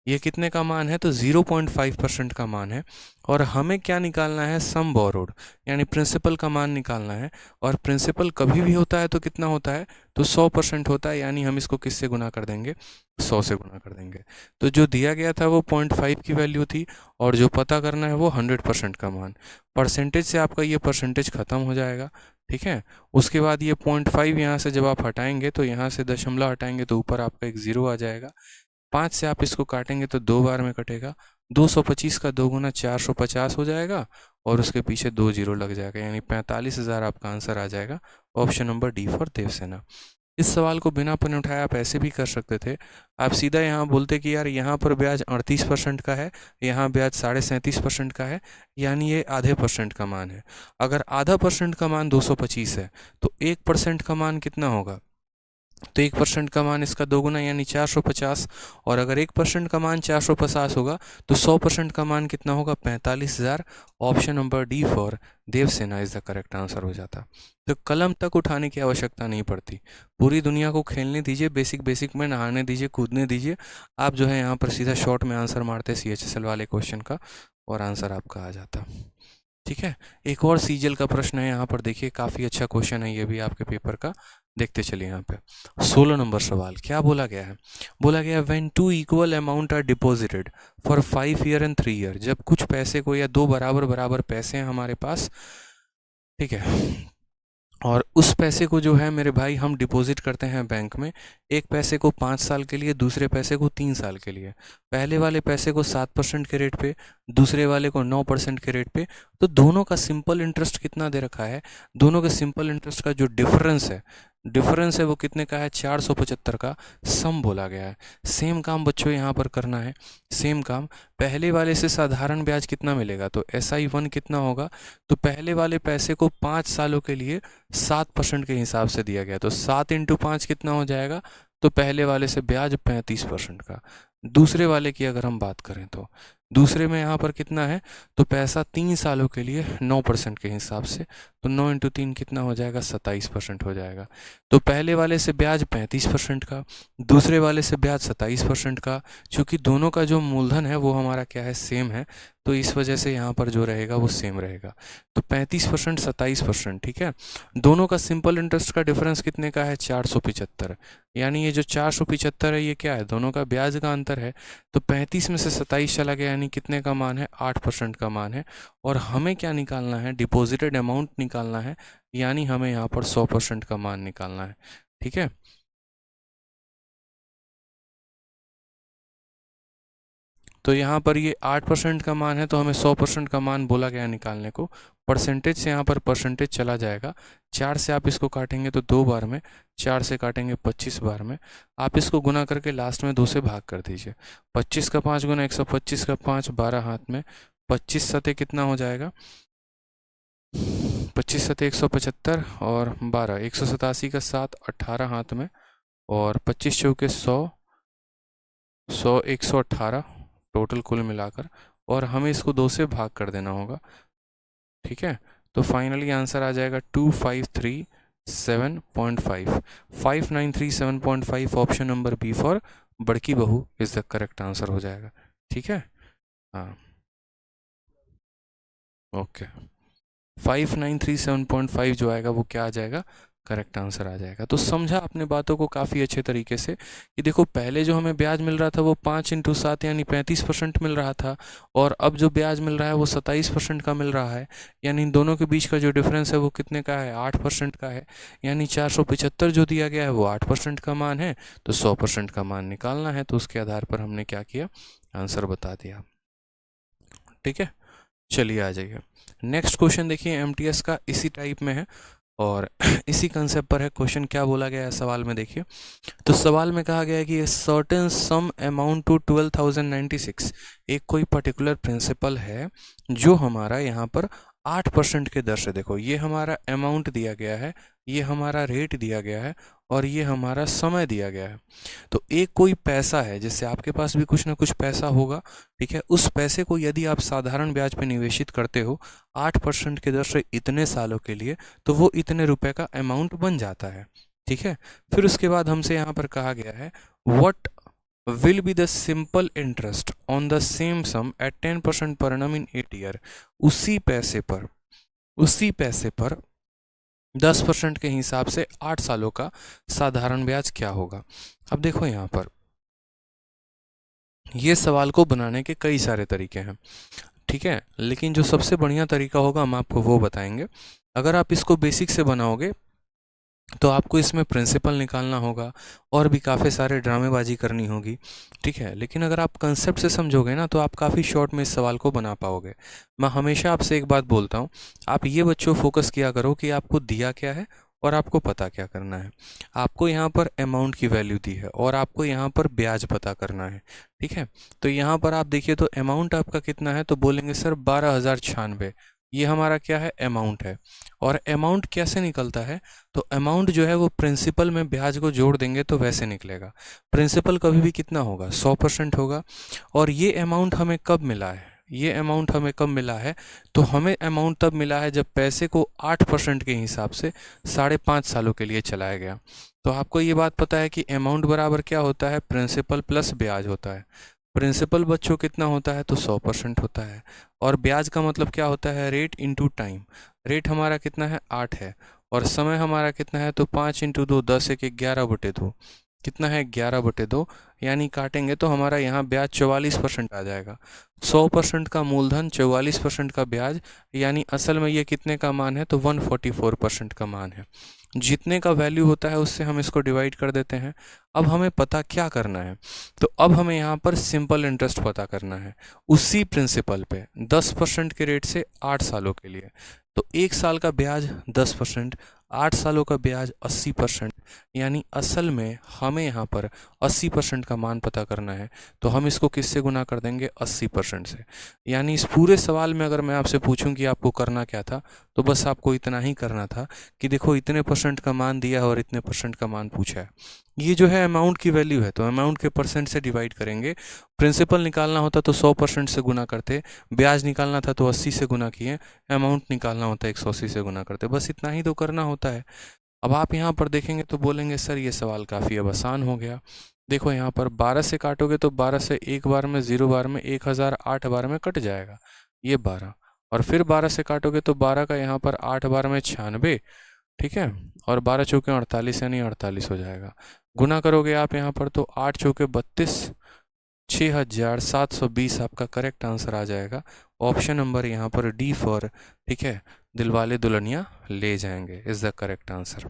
ये कितने का मान है, तो 0.5% का मान है। और हमें क्या निकालना है, सम बोरोड, यानी प्रिंसिपल का मान निकालना है। और प्रिंसिपल कभी भी होता है तो कितना होता है, तो 100% होता है। यानी हम इसको किससे गुना कर देंगे, 100 से गुना कर देंगे। तो जो दिया गया था वो 0.5 की वैल्यू थी, और जो पता करना है वो 100% का मान। परसेंटेज से आपका ये परसेंटेज ख़त्म हो जाएगा, ठीक है। उसके बाद ये 0.5 यहाँ से जब आप हटाएंगे तो यहाँ से दशमलव हटाएंगे तो ऊपर आपका एक 0 आ जाएगा। 5 से आप इसको काटेंगे तो 2 बार में कटेगा। 225 का 2 गुना 450 हो जाएगा, और उसके पीछे 2 जीरो लग जाएगा, यानी 45,000 आपका आंसर आ जाएगा। Option number D for Devasena. इस सवाल को बिना पेन उठाए आप ऐसे भी कर सकते थे। आप सीधा यहाँ बोलते कि यार यहाँ पर ब्याज 38% का है, यहाँ ब्याज 37.5% का है, यानी ये आधे % का मान है। अगर आधा % का मान 225 है तो 1% का मान कितना होगा, तो 1% का मान इसका 2 गुना यानी 450। और अगर 1% का मान 450 होगा तो 100% का मान कितना होगा, 45,000। Option number D for Devasena is the correct answer हो जाता। तो कलम तक उठाने की आवश्यकता नहीं पड़ती, पूरी दुनिया को खेलने दीजिए, बेसिक में नहाने दीजिए, कूदने दीजिए। आप जो है यहाँ पर सीधा शॉर्ट में आंसर मारते CHSL वाले क्वेश्चन का, और आंसर आपका आ जाता। ठीक है, एक और सीजीएल का प्रश्न है यहाँ पर, देखिए काफ़ी अच्छा क्वेश्चन है ये भी आपके पेपर का। देखते चलिए यहाँ पे 16 नंबर सवाल क्या बोला गया है। बोला गया when 2 equal amount are deposited for 5 year and 3 year. जब कुछ पैसे को, या 2 बराबर पैसे हैं हमारे पास, ठीक है, और उस पैसे को जो है मेरे भाई हम डिपॉजिट करते हैं बैंक में, एक पैसे को 5 साल के लिए, दूसरे पैसे को 3 साल के लिए। पहले वाले पैसे को 7% के रेट पे, दूसरे वाले को 9% के रेट पे। तो दोनों का सिंपल इंटरेस्ट कितना दे रखा है, दोनों के सिंपल इंटरेस्ट का जो डिफरेंस है वो कितने का है, 475 का सम बोला गया है। सेम काम बच्चों यहाँ पर करना है, सेम काम। पहले वाले से साधारण ब्याज कितना मिलेगा, तो SI1 कितना होगा, तो पहले वाले पैसे को 5 सालों के लिए 7% के हिसाब से दिया गया, तो 7 × 5 कितना हो जाएगा, तो पहले वाले से ब्याज 35% का। दूसरे वाले की अगर हम बात करें तो दूसरे में यहाँ पर कितना है, तो पैसा 3 सालों के लिए 9% के हिसाब से, तो 9 × 3 कितना हो जाएगा, 27% हो जाएगा। तो पहले वाले से ब्याज 35% का, दूसरे वाले से ब्याज 27% का। चूँकि दोनों का जो मूलधन है वो हमारा क्या है, सेम है, तो इस वजह से यहाँ पर जो रहेगा वो सेम रहेगा। तो 35% 27%, ठीक है। दोनों का सिंपल इंटरेस्ट का डिफरेंस कितने का है, 475। यानी ये जो 475 है ये क्या है, दोनों का ब्याज का अंतर है। तो 35 में से 27 चला गया, यानी कितने का मान है, 8% का मान है। और हमें क्या निकालना है, डिपॉजिटेड अमाउंट निकालना है, यानी हमें यहाँ पर 100% का मान निकालना है, ठीक है। तो यहाँ पर ये 8% का मान है, तो हमें 100% का मान बोला गया निकालने को। परसेंटेज से यहाँ पर परसेंटेज चला जाएगा, 4 से आप इसको काटेंगे तो 2 बार में, 4 से काटेंगे 25 बार में। आप इसको गुना करके लास्ट में 2 से भाग कर दीजिए। 25 का 5 गुना 125 का 5, 12 हाथ में, 25 सते कितना हो जाएगा, 25 सते 175 और 12, 187 का 7, 18 हाथ में, और 25 चौके 100, 118 टोटल कुल मिलाकर, और हमें इसको 2 से भाग कर देना होगा, ठीक है। तो फाइनली आंसर आ जाएगा 2537.5, 5937.5। ऑप्शन नंबर बी फॉर बड़की बहू इज द करेक्ट आंसर हो जाएगा, ठीक है। हाँ, ओके, 5937.5 जो आएगा वो क्या आ जाएगा, करेक्ट आंसर आ जाएगा। तो समझा अपने बातों को काफ़ी अच्छे तरीके से कि देखो पहले जो हमें ब्याज मिल रहा था वो 5 × 7 यानी 35% मिल रहा था, और अब जो ब्याज मिल रहा है वो 27% का मिल रहा है। यानी इन दोनों के बीच का जो डिफरेंस है वो कितने का है, 8% का है। यानी 475 जो दिया गया है वो 8% का मान है, तो 100% का मान निकालना है। तो उसके आधार पर हमने क्या किया, आंसर बता दिया, ठीक है। चलिए आ जाइए नेक्स्ट क्वेश्चन। देखिए एमटीएस का इसी टाइप में है और इसी कंसेप्ट पर है। क्वेश्चन क्या बोला गया है सवाल में, देखिए तो सवाल में कहा गया है कि सर्टेन सम अमाउंट टू 12,096, एक कोई पर्टिकुलर प्रिंसिपल है जो हमारा यहाँ पर 8% के दर से, देखो ये हमारा अमाउंट दिया गया है, ये हमारा रेट दिया गया है, और ये हमारा समय दिया गया है। तो एक कोई पैसा है, जैसे आपके पास भी कुछ ना कुछ पैसा होगा, ठीक है। उस पैसे को यदि आप साधारण ब्याज पे निवेशित करते हो 8% के दर से इतने सालों के लिए, तो वो इतने रुपए का अमाउंट बन जाता है, ठीक है। फिर उसके बाद हमसे यहाँ पर कहा गया है what will be the simple interest on the same sum at 10% per annum in 8 year। उसी पैसे पर 10% के हिसाब से 8 सालों का साधारण ब्याज क्या होगा। अब देखो यहाँ पर ये सवाल को बनाने के कई सारे तरीके हैं, ठीक है, लेकिन जो सबसे बढ़िया तरीका होगा हम आपको वो बताएंगे। अगर आप इसको बेसिक से बनाओगे तो आपको इसमें प्रिंसिपल निकालना होगा और भी काफ़ी सारे ड्रामेबाजी करनी होगी, ठीक है। लेकिन अगर आप कंसेप्ट से समझोगे ना तो आप काफ़ी शॉर्ट में इस सवाल को बना पाओगे। मैं हमेशा आपसे एक बात बोलता हूँ, आप ये बच्चों फोकस किया करो कि आपको दिया क्या है और आपको पता क्या करना है। आपको यहाँ पर अमाउंट की वैल्यू दी है और आपको यहाँ पर ब्याज पता करना है, ठीक है। तो यहाँ पर आप देखिए तो अमाउंट आपका कितना है, तो बोलेंगे सर 12,096, ये हमारा क्या है, अमाउंट है। और अमाउंट कैसे निकलता है, तो अमाउंट जो है वो प्रिंसिपल में ब्याज को जोड़ देंगे तो वैसे निकलेगा। प्रिंसिपल कभी भी कितना होगा, 100% होगा। और ये अमाउंट हमें कब मिला है, ये अमाउंट हमें कब मिला है, तो हमें अमाउंट तब मिला है जब पैसे को 8% के हिसाब से 5.5 सालों के लिए चलाया गया। तो आपको ये बात पता है कि अमाउंट बराबर क्या होता है, प्रिंसिपल प्लस ब्याज होता है। प्रिंसिपल बच्चों कितना होता है, तो 100% होता है। और ब्याज का मतलब क्या होता है, रेट इंटू टाइम। रेट हमारा कितना है, 8 है, और समय हमारा कितना है, तो 5 × 2, 10 × 1 = 11/2। कितना है 11/2, यानी काटेंगे तो हमारा यहाँ ब्याज 44% आ जाएगा। 100% का मूलधन, 44% का ब्याज, यानी असल में ये कितने का मान है, तो 144% का मान है। जितने का वैल्यू होता है उससे हम इसको डिवाइड कर देते हैं। अब हमें पता क्या करना है, तो अब हमें यहाँ पर सिंपल इंटरेस्ट पता करना है उसी प्रिंसिपल पे 10% के रेट से 8 सालों के लिए। तो 1 साल का ब्याज 10%, 8 सालों का ब्याज 80%, यानी असल में हमें यहाँ पर 80% का मान पता करना है। तो हम इसको किससे गुना कर देंगे, 80% से। यानी इस पूरे सवाल में अगर मैं आपसे पूछूं कि आपको करना क्या था, तो बस आपको इतना ही करना था कि देखो इतने % का मान दिया है और इतने % का मान पूछा है। ये जो है अमाउंट की वैल्यू है, तो अमाउंट के % से डिवाइड करेंगे। प्रिंसिपल निकालना होता तो 100% से गुना करते, ब्याज निकालना था तो 80 से गुना किए, अमाउंट निकालना होता है 180 से गुना करते। बस इतना ही तो करना होता है। अब आप यहाँ पर देखेंगे तो बोलेंगे सर ये सवाल काफ़ी अब आसान हो गया। देखो यहाँ पर 12 से काटोगे तो 12 से एक बार में 0 बार में 1000 8 बार में कट जाएगा ये 12, और फिर 12 से काटोगे तो 12 का यहाँ पर 8 बार में 96, ठीक है, और 12 चौके 48 यानी 48 हो जाएगा। गुना करोगे आप यहाँ पर तो 8 चौके 32, 6720 आपका करेक्ट आंसर आ जाएगा। ऑप्शन नंबर यहाँ पर डी फॉर, ठीक है, दिलवाले दुल्हनिया ले जाएंगे इज द करेक्ट आंसर।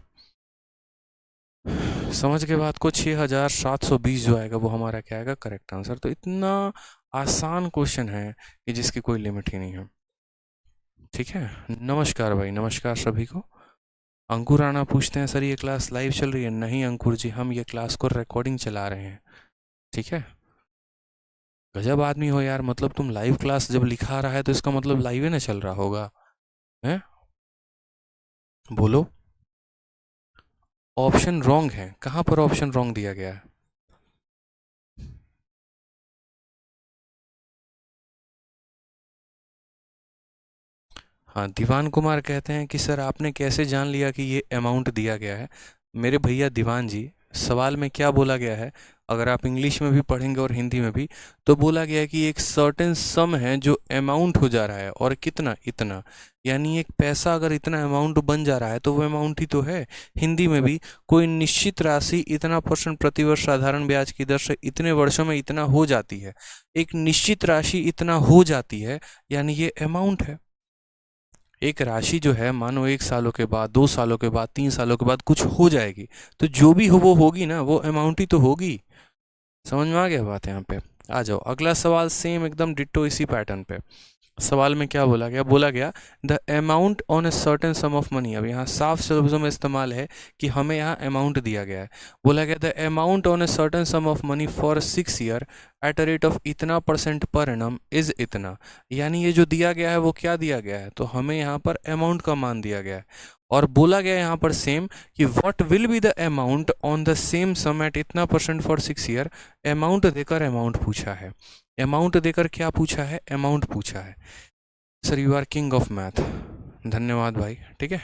समझ के बाद को 6720 जो आएगा वो हमारा क्या आएगा, करेक्ट आंसर। तो इतना आसान क्वेश्चन है कि जिसकी कोई लिमिट ही नहीं है। ठीक है, नमस्कार भाई, नमस्कार सभी को। अंकुर राणा पूछते हैं सर ये क्लास लाइव चल रही है? नहीं अंकुर जी, हम ये क्लास को रिकॉर्डिंग चला रहे हैं। ठीक है, गजब आदमी हो यार, मतलब तुम लाइव क्लास जब लिखा रहा है तो इसका मतलब लाइव ही ना चल रहा होगा, हैं? बोलो। ऑप्शन रॉन्ग है, कहाँ पर ऑप्शन रॉन्ग दिया गया है? हाँ, दीवान कुमार कहते हैं कि सर आपने कैसे जान लिया कि ये अमाउंट दिया गया है? मेरे भैया दीवान जी, सवाल में क्या बोला गया है, अगर आप इंग्लिश में भी पढ़ेंगे और हिंदी में भी, तो बोला गया है कि एक सर्टेन सम है जो अमाउंट हो जा रहा है, और कितना, इतना, यानी एक पैसा अगर इतना अमाउंट बन जा रहा है तो वो अमाउंट ही तो है। हिंदी में भी कोई निश्चित राशि इतना % प्रतिवर्ष साधारण ब्याज की दर से इतने वर्षों में इतना हो जाती है, एक निश्चित राशि इतना हो जाती है, यानी ये अमाउंट है। एक राशि जो है मानो 1 सालों के बाद, 2 सालों के बाद, 3 सालों के बाद कुछ हो जाएगी, तो जो भी हो वो होगी ना, वो अमाउंट ही तो होगी। समझ में आ गया बात? यहाँ पे आ जाओ, अगला सवाल सेम एकदम डिट्टो इसी पैटर्न पे। सवाल में क्या बोला गया, बोला गया the amount on a certain sum of money. अब यहाँ साफ शब्दों में इस्तेमाल है कि हमें यहाँ अमाउंट दिया गया है। बोला गया the amount on a certain sum of money for 6 year at a rate of इतना % पर एनम इज इतना। यानी ये जो दिया गया है वो क्या दिया गया है, तो हमें यहाँ पर अमाउंट का मान दिया गया है। और बोला गया यहाँ पर सेम कि what will be the amount on the same sum at इतना % फॉर 6 ईयर। अमाउंट देकर अमाउंट पूछा है, अमाउंट देकर क्या पूछा है, अमाउंट पूछा है। Sir you are king of math, धन्यवाद भाई। ठीक है,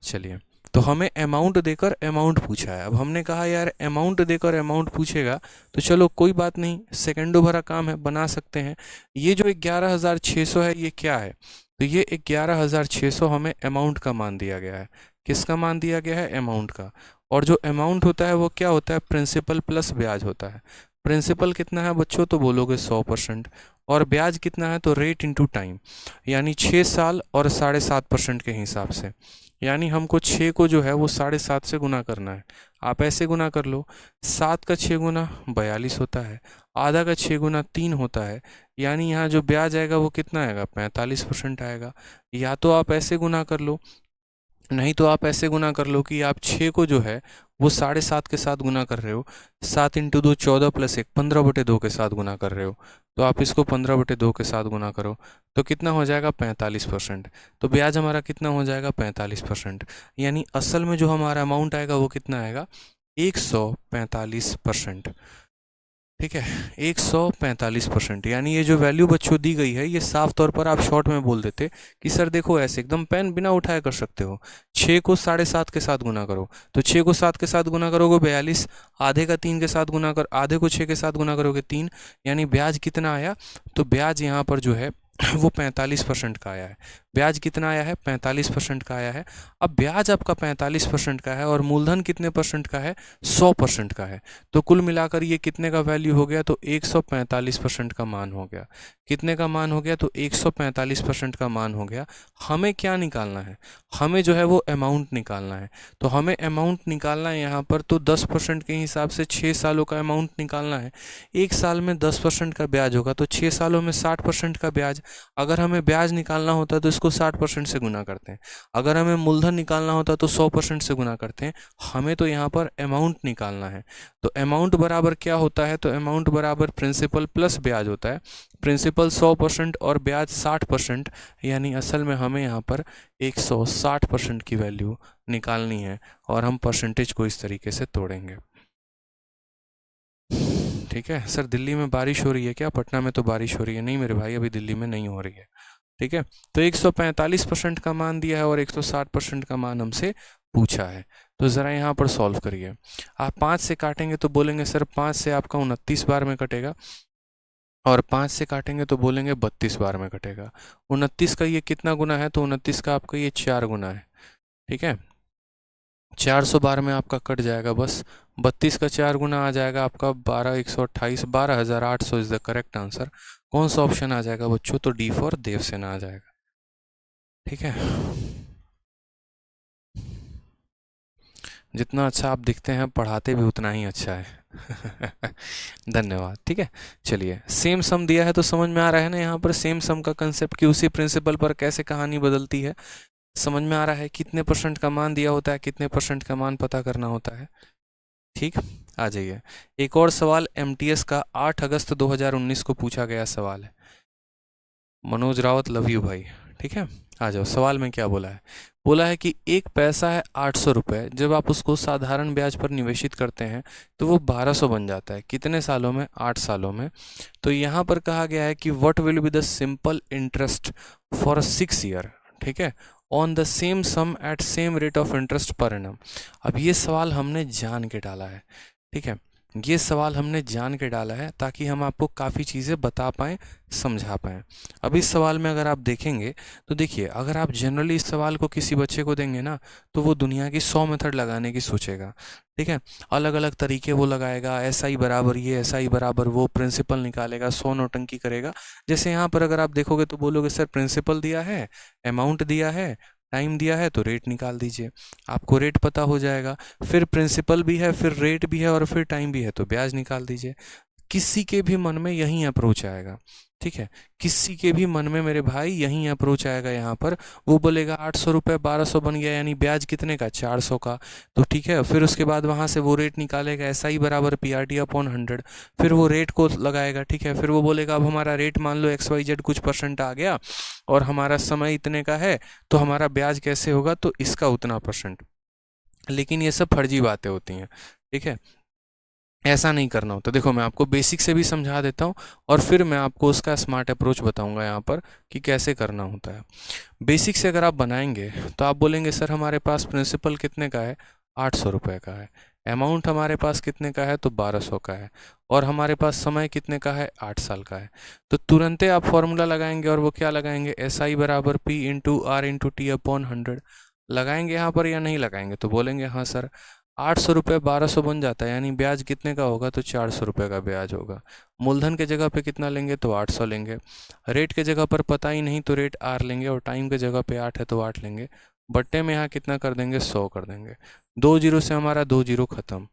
चलिए, तो हमें अमाउंट देकर अमाउंट पूछा है। अब हमने कहा यार अमाउंट देकर अमाउंट पूछेगा तो चलो कोई बात नहीं, सेकंडों भरा काम है, बना सकते हैं। ये जो 11,600 है ये क्या है, तो ये 11,600 हमें अमाउंट का मान दिया गया है। किसका मान दिया गया है, अमाउंट का। और जो अमाउंट होता है वो क्या होता है, प्रिंसिपल प्लस ब्याज होता है। प्रिंसिपल कितना है बच्चों, तो बोलोगे 100%, और ब्याज कितना है तो रेट इनटू टाइम, यानी 6 साल और 7.5% के हिसाब से। यानी हमको 6 को जो है वो 7.5 से गुना करना है। आप ऐसे गुना कर लो, 7 का 6 गुना 42 होता है, आधा का 6 गुना 3 होता है, यानी यहाँ जो ब्याज आएगा वो कितना आएगा, 45% आएगा। या तो आप ऐसे गुना कर लो, नहीं तो आप ऐसे गुना कर लो कि आप 6 को जो है वो 7.5 के साथ गुना कर रहे हो, 7 × 2 14 + 1 15/2 के साथ गुना कर रहे हो, तो आप इसको 15/2 के साथ गुना करो तो कितना हो जाएगा, 45%। तो ब्याज हमारा कितना हो जाएगा, 45%। यानी असल में जो हमारा अमाउंट आएगा वो कितना आएगा, 145%। ठीक है, 145%। यानी ये जो वैल्यू बच्चों दी गई है ये साफ तौर पर आप शॉर्ट में बोल देते कि सर देखो ऐसे एकदम पेन बिना उठाए कर सकते हो। 6 को 7.5 के साथ गुना करो, तो 6 को 7 के साथ गुना करोगे 42, आधे का 3 के साथ गुना कर, आधे को 6 के साथ गुना करोगे 3, यानी ब्याज कितना आया, तो ब्याज यहाँ पर जो है वो 45% का आया है। ब्याज कितना आया है? 45% का आया है। अब ब्याज आपका 45% का है और मूलधन कितने परसेंट का है? 100% का है। तो कुल मिलाकर ये कितने का वैल्यू हो गया? तो 145% का मान हो गया। कितने का मान हो गया? तो 145% का मान हो गया। हमें क्या निकालना है? हमें जो है वो अमाउंट निकालना है। तो हमें अमाउंट निकालना है यहाँ पर, तो 10% के हिसाब से 6 सालों का अमाउंट निकालना है। एक साल में 10% का ब्याज होगा तो 6 सालों में 60% का ब्याज। अगर हमें ब्याज निकालना होता तो इसको 60% से गुना करते हैं। अगर हमें मूलधन निकालना होता तो 100% से गुना करते हैं। हमें तो यहाँ पर अमाउंट निकालना है। तो अमाउंट बराबर क्या होता है? तो अमाउंट बराबर प्रिंसिपल प्लस ब्याज होता है। प्रिंसिपल 100% और ब्याज 60%, यानी असल में हमें यहाँ पर 160% की वैल्यू निकालनी है और हम परसेंटेज को इस तरीके से तोड़ेंगे। ठीक है सर, दिल्ली में बारिश हो रही है क्या? पटना में तो बारिश हो रही है। नहीं मेरे भाई, अभी दिल्ली में नहीं हो रही है। ठीक है, तो 145% का मान दिया है और 160% का मान हमसे पूछा है। तो ज़रा यहाँ पर सॉल्व करिए। आप 5 से काटेंगे तो बोलेंगे सर 5 से आपका 29 बार में कटेगा, और 5 से काटेंगे तो बोलेंगे 32 बार में कटेगा। 29 का ये कितना गुना है? तो 29 का आपका ये 4 गुना है। ठीक है, 400 बार में आपका कट जाएगा बस। 32 का 4 गुना आ जाएगा आपका 12,128, 12,800 इज द करेक्ट आंसर। कौन सा ऑप्शन आ जाएगा बच्चों? तो डी फॉर देवसेना आ जाएगा। ठीक है, जितना अच्छा आप दिखते हैं पढ़ाते भी उतना ही अच्छा है। धन्यवाद। ठीक है, चलिए सेम सम दिया है तो समझ में आ रहा है ना यहाँ पर सेम सम का कंसेप्ट, कि उसी प्रिंसिपल पर कैसे कहानी बदलती है। समझ में आ रहा है कितने परसेंट का मान दिया होता है, कितने परसेंट का मान पता करना होता है। ठीक, आ जाइए। एक और सवाल एमटीएस का 8 अगस्त 2019 को पूछा गया सवाल है। मनोज रावत, लव यू भाई। ठीक है, आ जाओ। सवाल में क्या बोला है? बोला है कि एक पैसा है 800 रुपये, जब आप उसको साधारण ब्याज पर निवेशित करते हैं तो वो 1200 बन जाता है। कितने सालों में? 8 सालों में। तो यहाँ पर कहा गया है कि what will be the simple interest for 6 year, ठीक है, on the same sum at same rate of interest per annum. अब ये सवाल हमने जान के डाला है। ठीक है, ये सवाल हमने जान के डाला है ताकि हम आपको काफ़ी चीज़ें बता पाएँ, समझा पाएँ। अब इस सवाल में अगर आप देखेंगे तो देखिए, अगर आप जनरली इस सवाल को किसी बच्चे को देंगे ना तो वो दुनिया की 100 मेथड लगाने की सोचेगा। ठीक है, अलग अलग तरीके वो लगाएगा, ऐसा ही बराबर ये, ऐसा ही बराबर वो, प्रिंसिपल निकालेगा, 100 नौटंकी करेगा। जैसे यहाँ पर अगर आप देखोगे तो बोलोगे सर प्रिंसिपल दिया है, अमाउंट दिया है, टाइम दिया है, तो रेट निकाल दीजिए। आपको रेट पता हो जाएगा। फिर प्रिंसिपल भी है, फिर रेट भी है और फिर टाइम भी है, तो ब्याज निकाल दीजिए। किसी के भी मन में यही अप्रोच आएगा। ठीक है, किसी के भी मन में मेरे भाई यही अप्रोच आएगा। यहाँ पर वो बोलेगा 800 रुपये 1200 बन गया, यानी ब्याज कितने का? 400 का। तो ठीक है, फिर उसके बाद वहाँ से वो रेट निकालेगा, ऐसा ही बराबर PRT अपॉन 100। फिर वो रेट को लगाएगा। ठीक है, फिर वो बोलेगा अब हमारा रेट मान लो XYZ कुछ परसेंट आ गया और हमारा समय इतने का है, तो हमारा ब्याज कैसे होगा? तो इसका उतना परसेंट। लेकिन ये सब फर्जी बातें होती हैं। ठीक है, ऐसा नहीं करना होता। देखो मैं आपको बेसिक से भी समझा देता हूँ और फिर मैं आपको उसका स्मार्ट अप्रोच बताऊंगा यहाँ पर कि कैसे करना होता है। बेसिक से अगर आप बनाएंगे तो आप बोलेंगे सर हमारे पास प्रिंसिपल कितने का है? 800 रुपये का है। अमाउंट हमारे पास कितने का है? तो 1200 का है। और हमारे पास समय कितने का है? 8 साल का है। तो तुरंते आप फॉर्मूला लगाएंगे और वो क्या लगाएंगे? SI बराबर P into R into T upon 100 लगाएंगे यहाँ पर, या नहीं लगाएंगे? तो बोलेंगे हाँ सर। 800 रुपये 1200 बन जाता है, यानी ब्याज कितने का होगा? तो 400 रुपये का ब्याज होगा। मूलधन के जगह पे कितना लेंगे? तो 800 लेंगे। रेट के जगह पर पता ही नहीं तो रेट R लेंगे, और टाइम के जगह पे 8 है तो 8 लेंगे। बट्टे में यहाँ कितना कर देंगे? 100 कर देंगे। 2 जीरो से हमारा 2 जीरो खत्म।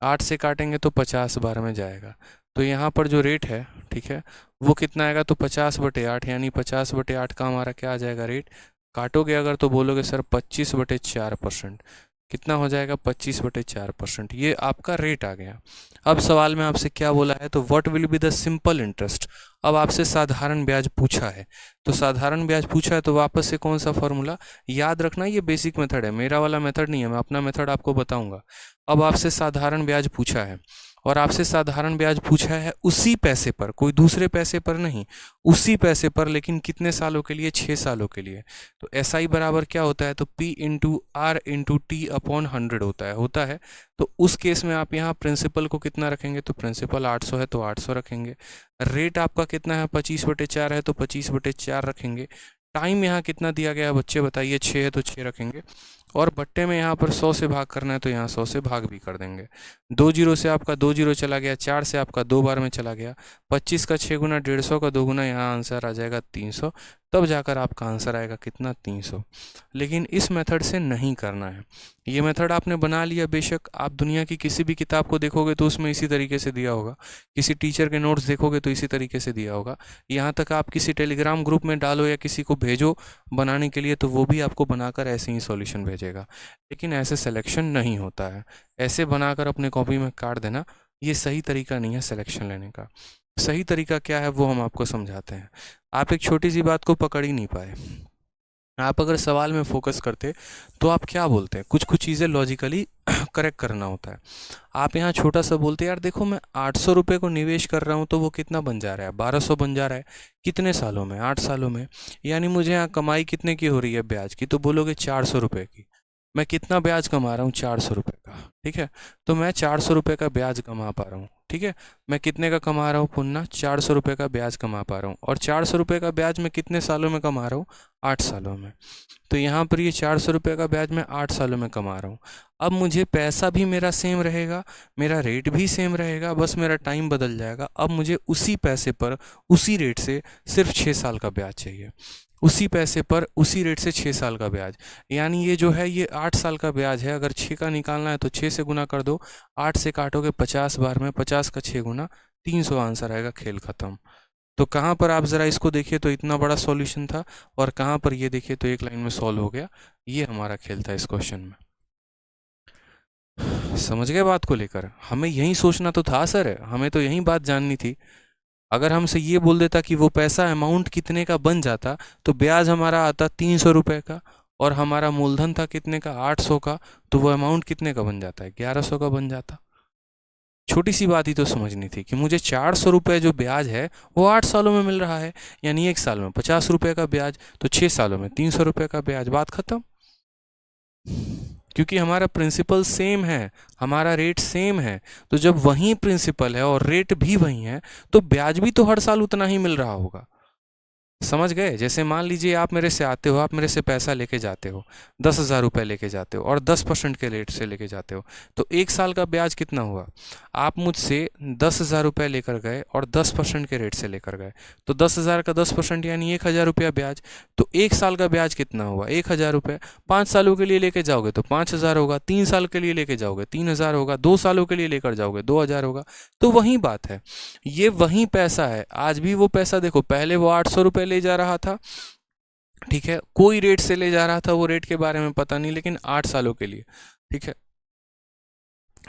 8 से काटेंगे तो 50 बार में जाएगा। तो यहाँ पर जो रेट है, ठीक है, वो कितना आएगा? तो 50/8, यानी 50/8 का हमारा क्या आ जाएगा? रेट। काटोगे अगर तो बोलोगे सर 25/4%। कितना हो जाएगा? 25/4%। ये आपका रेट आ गया। अब सवाल में आपसे क्या बोला है? तो what will be the simple interest. अब आपसे साधारण ब्याज पूछा है, तो साधारण ब्याज पूछा है तो वापस से कौन सा फॉर्मूला? याद रखना ये बेसिक मेथड है, मेरा वाला मेथड नहीं है, मैं अपना मेथड आपको बताऊंगा। अब आपसे साधारण ब्याज पूछा है और आपसे साधारण ब्याज पूछा है उसी पैसे पर, कोई दूसरे पैसे पर नहीं, उसी पैसे पर, लेकिन कितने सालों के लिए, 6 सालों के लिए। तो एस आई बराबर क्या होता है, तो P into R into T upon 100 होता है। तो उस केस में आप यहाँ प्रिंसिपल को कितना रखेंगे, तो प्रिंसिपल 800 है तो 800 रखेंगे। रेट आपका कितना है, 25/4 है तो 25/4 रखेंगे। टाइम यहाँ कितना दिया गया है बच्चे बताइए, 6 है तो 6 रखेंगे। और बट्टे में यहाँ पर 100 से भाग करना है तो यहाँ 100 से भाग भी कर देंगे। 2 जीरो से आपका 2 जीरो चला गया, 4 से आपका 2 बार में चला गया, 25 का 6 गुना 150 का 2 गुना, यहाँ आंसर आ जाएगा 300। तब जाकर आपका आंसर आएगा कितना, 300। लेकिन इस मेथड से नहीं करना है। ये मेथड आपने बना लिया, बेशक आप दुनिया की किसी भी किताब को देखोगे तो उसमें इसी तरीके से दिया होगा, किसी टीचर के नोट्स देखोगे तो इसी तरीके से दिया होगा। यहाँ तक आप किसी टेलीग्राम ग्रुप में डालो या किसी को भेजो बनाने के लिए, तो वो भी आपको बनाकर ऐसे ही सॉल्यूशन भेजेगा। लेकिन ऐसे सिलेक्शन नहीं होता है, ऐसे बनाकर अपने कॉपी में काट देना, ये सही तरीका नहीं है सिलेक्शन लेने का। सही तरीका क्या है वो हम आपको समझाते हैं। आप एक छोटी सी बात को पकड़ ही नहीं पाए। आप अगर सवाल में फोकस करते तो आप क्या बोलते हैं, कुछ कुछ चीज़ें लॉजिकली करेक्ट करना होता है। आप यहाँ छोटा सा बोलते यार देखो मैं 800 रुपये को निवेश कर रहा हूँ तो वो कितना बन जा रहा है, 1200 बन जा रहा है। कितने सालों में, 8 सालों में। यानी मुझे यहाँ कमाई कितने की हो रही है ब्याज की, तो बोलोगे 400 रुपये की। मैं कितना ब्याज कमा रहा हूँ, 400 रुपये का। ठीक है, तो मैं 400 रुपये का ब्याज कमा पा रहा हूँ। ठीक है, मैं कितने का कमा रहा हूँ पुन्ना, 400 रुपये का ब्याज कमा पा रहा हूँ। और 400 रुपये का ब्याज मैं कितने सालों में कमा रहा हूँ, 8 सालों में। तो यहाँ पर ये 400 रुपये का ब्याज मैं 8 सालों में कमा रहा हूँ। अब मुझे पैसा भी मेरा सेम रहेगा, मेरा रेट भी सेम रहेगा, बस मेरा टाइम बदल जाएगा। अब मुझे उसी पैसे पर उसी रेट से सिर्फ 6 साल का ब्याज चाहिए, उसी पैसे पर उसी रेट से 6 साल का ब्याज। यानी ये जो है ये 8 साल का ब्याज है, अगर 6 का निकालना है तो 6 से गुना कर दो, 8 से काटोगे 50 बार में, 50 का 6 गुना 300 आंसर आएगा, खेल खत्म। तो कहाँ पर आप ज़रा इसको देखिए तो इतना बड़ा सॉल्यूशन था, और कहाँ पर ये देखिए तो एक लाइन में सॉल्व हो गया। ये हमारा खेल था इस क्वेश्चन में। समझ गए बात को लेकर, हमें यही सोचना तो था सर, हमें तो यही बात जाननी थी। अगर हमसे ये बोल देता कि वो पैसा अमाउंट कितने का बन जाता, तो ब्याज हमारा आता 300 रुपये का, और हमारा मूलधन था कितने का, 800 का, तो वो अमाउंट कितने का बन जाता है, 1100 का बन जाता। छोटी सी बात ही तो समझनी थी कि मुझे 400 रुपये जो ब्याज है वो 8 सालों में मिल रहा है, यानी एक साल में 50 रुपये का ब्याज, तो 6 सालों में 300 रुपये का ब्याज, बात खत्म। क्योंकि हमारा प्रिंसिपल सेम है, हमारा रेट सेम है। तो जब वही प्रिंसिपल है और रेट भी वही है, तो ब्याज भी तो हर साल उतना ही मिल रहा होगा। समझ गए। जैसे मान लीजिए आप मेरे से आते हो, आप मेरे से पैसा लेके जाते हो, 10,000 रुपये लेके जाते हो, और 10% के रेट से लेके जाते हो, तो एक साल का ब्याज कितना हुआ। आप मुझसे 10,000 रुपये लेकर गए और 10% के रेट से लेकर गए, तो 10,000 का 10% यानी 1,000 रुपया ब्याज। तो एक साल का ब्याज कितना हुआ, 1,000 रुपये। 5 सालों के लिए लेके जाओगे तो 5,000 होगा, 3 साल के लिए लेके जाओगे 3,000 होगा, 2 सालों के लिए लेकर जाओगे 2,000 होगा। तो वही बात है, ये वही पैसा है। आज भी वो पैसा देखो, पहले वो 800 रुपये ले जा रहा था, ठीक है, कोई रेट से ले जा रहा था, वो रेट के बारे में पता नहीं, लेकिन 8 सालों के लिए, ठीक है।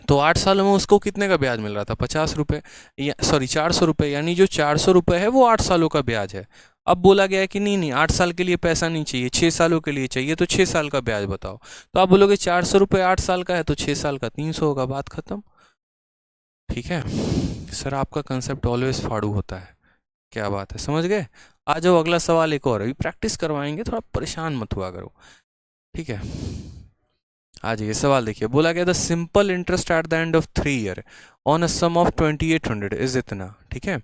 तो 8 सालों में उसको कितने का ब्याज मिल रहा था, 50 रुपये, या सॉरी 400 रुपये, यानी जो 400 रुपये है वो 8 सालों का ब्याज है। अब बोला गया है कि नहीं नहीं 8 साल के लिए पैसा नहीं चाहिए, 6 सालों के लिए चाहिए, तो 6 साल का ब्याज बताओ। तो आप बोलोगे 400 रुपये 8 साल का है तो 6 साल का 300 होगा, बात खत्म। ठीक है सर, आपका कंसेप्ट ऑलवेज फाड़ू होता है, क्या बात है, समझ गए। आ जाओ अगला सवाल, एक और अभी प्रैक्टिस करवाएंगे, थोड़ा परेशान मत हुआ करो, ठीक है। आ जाइए, सवाल देखिए, बोला गया the simple interest at the end of 3 year on a sum of 2800 is इतना, ठीक है।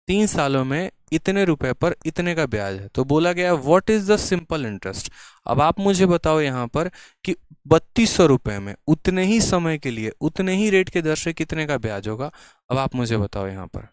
3 सालों में इतने रुपए पर इतने का ब्याज है, तो बोला गया what is the simple interest. अब आप मुझे बताओ यहाँ पर कि 3200 रुपये में उतने ही समय के लिए उतने ही रेट के दर से कितने का ब्याज होगा। अब आप मुझे बताओ यहाँ पर,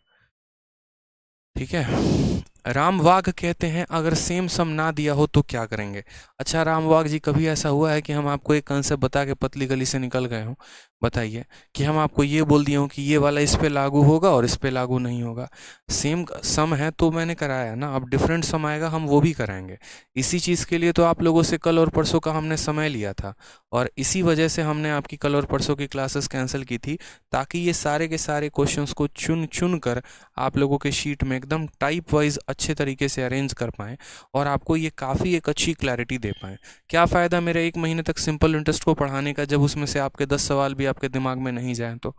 ठीक है। राम वाघ कहते हैं अगर सेम सम ना दिया हो तो क्या करेंगे। अच्छा राम वाघ जी, कभी ऐसा हुआ है कि हम आपको एक कंसेप्ट बता के पतली गली से निकल गए हों। बताइए कि हम आपको ये बोल दिए हों कि ये वाला इस पे लागू होगा और इस पे लागू नहीं होगा। सेम सम है तो मैंने कराया ना, अब डिफरेंट सम आएगा हम वो भी कराएंगे। इसी चीज़ के लिए तो आप लोगों से कल और परसों का हमने समय लिया था, और इसी वजह से हमने आपकी कल और परसों की क्लासेस कैंसिल की थी, ताकि ये सारे के सारे क्वेश्चंस को चुन चुन कर आप लोगों के शीट में एकदम टाइप वाइज अच्छे तरीके से अरेंज कर पाएँ, और आपको ये काफ़ी एक अच्छी क्लैरिटी दे पाएँ। क्या फ़ायदा मेरे 1 महीने तक सिंपल इंटरेस्ट को पढ़ाने का, जब उसमें से आपके 10 सवाल भी आपके दिमाग में नहीं जाएँ तो।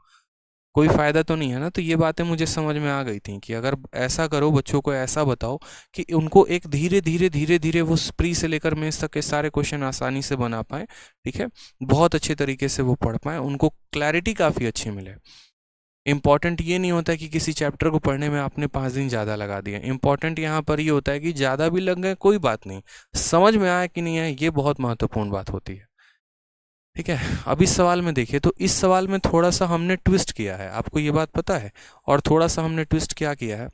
कोई फ़ायदा तो नहीं है ना। तो ये बातें मुझे समझ में आ गई थी कि अगर ऐसा करो, बच्चों को ऐसा बताओ कि उनको एक धीरे धीरे धीरे धीरे वो प्री से लेकर मेंस तक के सारे क्वेश्चन आसानी से बना पाएँ, ठीक है, बहुत अच्छे तरीके से वो पढ़ पाएँ, उनको क्लैरिटी काफ़ी अच्छी मिले। इम्पॉर्टेंट ये नहीं होता है कि किसी चैप्टर को पढ़ने में आपने 5 दिन ज़्यादा लगा दिए, इम्पॉर्टेंट यहाँ पर ये होता है कि ज़्यादा भी लग गए कोई बात नहीं, समझ में आया कि नहीं आया, ये बहुत महत्वपूर्ण बात होती है। ठीक है, अब इस सवाल में देखिए, तो इस सवाल में थोड़ा सा हमने ट्विस्ट किया है, आपको ये बात पता है। और थोड़ा सा हमने ट्विस्ट क्या किया है,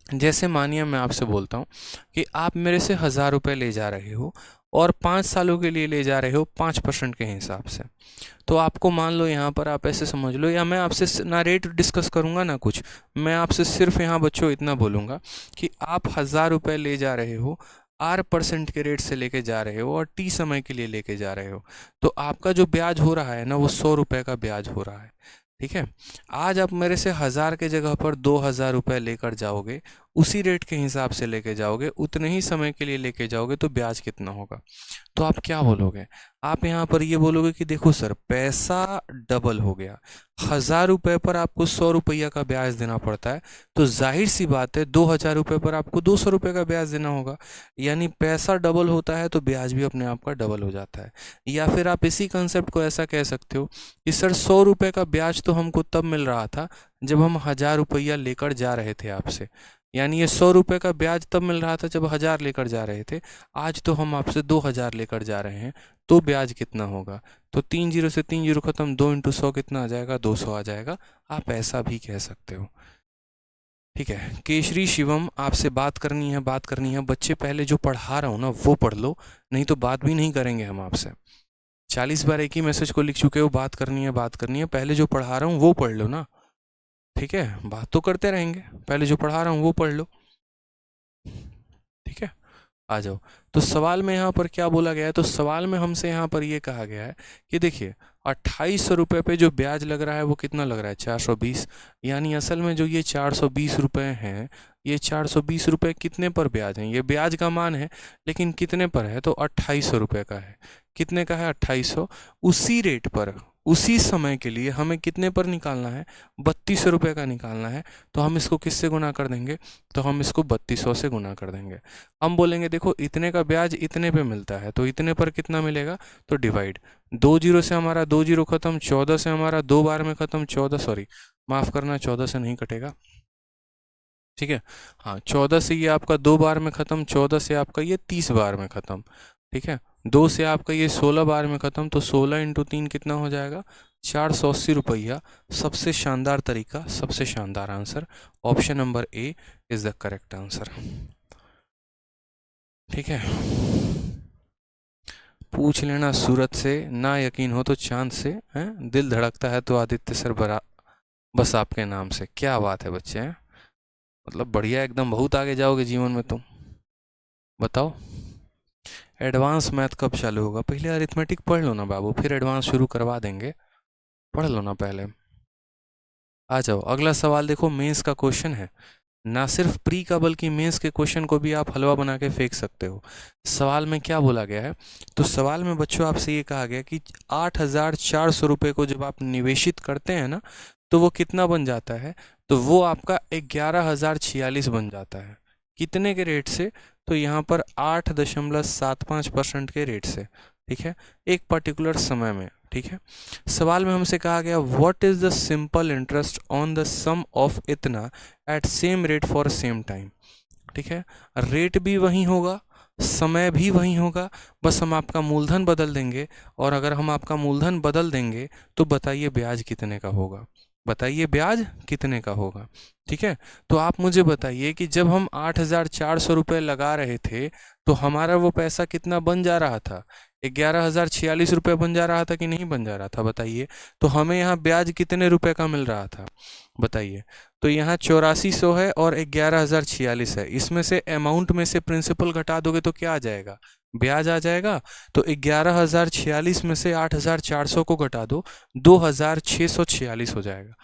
जैसे मानिए मैं आपसे बोलता हूँ कि आप मेरे से 1000 रुपये ले जा रहे हो और 5 सालों के लिए ले जा रहे हो 5% के हिसाब से। तो आपको मान लो यहाँ पर आप ऐसे समझ लो, या मैं आपसे ना रेट डिस्कस करूँगा ना कुछ, मैं आपसे सिर्फ यहाँ बच्चों इतना बोलूँगा कि आप 1000 रुपये ले जा रहे हो, R% के रेट से लेके जा रहे हो और T समय के लिए लेके जा रहे हो, तो आपका जो ब्याज हो रहा है ना वो 100 रुपये का ब्याज हो रहा है। ठीक है, आज आप मेरे से 1000 के जगह पर 2000 रुपये लेकर जाओगे, उसी रेट के हिसाब से लेके जाओगे, उतने ही समय के लिए लेके जाओगे, तो ब्याज कितना होगा। तो आप क्या बोलोगे, आप यहाँ पर ये बोलोगे कि देखो सर पैसा डबल हो गया, 1000 रुपये पर आपको 100 रुपया का ब्याज देना पड़ता है, तो जाहिर सी बात है 2000 रुपये पर आपको 200 रुपये का ब्याज देना होगा, यानी पैसा डबल होता है तो ब्याज भी अपने आप का डबल हो जाता है। या फिर आप इसी कंसेप्ट को ऐसा कह सकते हो कि सर 100 रुपये का ब्याज तो हमको तब मिल रहा था जब हम 1000 रुपया लेकर जा रहे थे आपसे, यानी ये 100 रुपये का ब्याज तब मिल रहा था जब 1000 लेकर जा रहे थे, आज तो हम आपसे 2000 लेकर जा रहे हैं, तो ब्याज कितना होगा। तो 3 जीरो से 3 जीरो खत्म, 2 × 100 कितना आ जाएगा, 200 आ जाएगा। आप ऐसा भी कह सकते हो। ठीक है, केशरी शिवम आपसे बात करनी है, बात करनी है। बच्चे पहले जो पढ़ा रहा हूँ ना वो पढ़ लो, नहीं तो बात भी नहीं करेंगे हम आपसे। 40 बार एक ही मैसेज को लिख चुके हो, बात करनी है, बात करनी है। पहले जो पढ़ा रहा हूँ वो पढ़ लो ना, ठीक है, बात तो करते रहेंगे, पहले जो पढ़ा रहा हूँ वो पढ़ लो। ठीक है, आ जाओ। तो सवाल में यहाँ पर क्या बोला गया है, तो सवाल में हमसे यहाँ पर ये कहा गया है कि देखिए 2800 रुपये पे जो ब्याज लग रहा है वो कितना लग रहा है, 420, यानी असल में जो ये 420 रुपये हैं, ये 420 रुपये कितने पर ब्याज हैं, ये ब्याज का मान है लेकिन कितने पर है, तो 2800 रुपये का है। कितने का है, 2800। उसी रेट पर उसी समय के लिए हमें कितने पर निकालना है, 3200 रुपये का निकालना है। तो हम इसको किससे गुना कर देंगे, तो हम इसको 3200 से गुना कर देंगे। हम बोलेंगे देखो इतने का ब्याज इतने पे मिलता है, तो इतने पर कितना मिलेगा, तो डिवाइड, 2 जीरो से हमारा 2 जीरो खत्म, 14 से हमारा 2 बार में खत्म, 14 सॉरी माफ़ करना 14 से नहीं कटेगा, ठीक है, हाँ 14 से ये आपका 2 बार में ख़त्म, 14 से आपका ये 30 बार में ख़त्म, ठीक है, 2 से आपका ये 16 बार में ख़त्म, तो 16 × 3 कितना हो जाएगा, 480 रुपया। सबसे शानदार तरीका, सबसे शानदार answer, option number A is the correct answer. ठीक है, पूछ लेना सूरत से, ना यकीन हो तो चांद से, हैं दिल धड़कता है तो आदित्य सर बरा बस आपके नाम से। क्या बात है बच्चे, हैं मतलब बढ़िया, एकदम बहुत आगे जाओगे जीवन में तुम। बताओ एडवांस मैथ कब चालू होगा, पहले अरिथमेटिक पढ़ लो ना बाबू, फिर एडवांस शुरू करवा देंगे, पढ़ लो ना पहले। आ जाओ, अगला सवाल देखो, मेंस का क्वेश्चन है, ना सिर्फ प्री का बल्कि मेंस के क्वेश्चन को भी आप हलवा बना के फेंक सकते हो। सवाल में क्या बोला गया है, तो सवाल में बच्चों आपसे ये कहा गया कि 8400 रुपये को जब आप निवेशित करते हैं ना, तो वो कितना बन जाता है, तो वो आपका 11046 बन जाता है। कितने के रेट से, तो यहाँ पर 8.75% के रेट से, ठीक है, एक पर्टिकुलर समय में। ठीक है, सवाल में हमसे कहा गया what is the simple interest on the sum of इतना at same rate for same time. ठीक है, रेट भी वही होगा, समय भी वही होगा, बस हम आपका मूलधन बदल देंगे, और अगर हम आपका मूलधन बदल देंगे तो बताइए ब्याज कितने का होगा, बताइए ब्याज कितने का होगा। ठीक है, तो आप मुझे बताइए कि जब हम 8400 रुपये लगा रहे थे तो हमारा वो पैसा कितना बन जा रहा था, 11046 रुपये बन जा रहा था कि नहीं बन जा रहा था, बताइए। तो हमें यहाँ ब्याज कितने रुपए का मिल रहा था, बताइए। तो यहाँ 8400 है और 11046 है, इसमें से अमाउंट में से प्रिंसिपल घटा दोगे तो क्या आ जाएगा, ब्याज आ जाएगा। तो 11046 में से 8400 को घटा दो, 2646 हो जाएगा।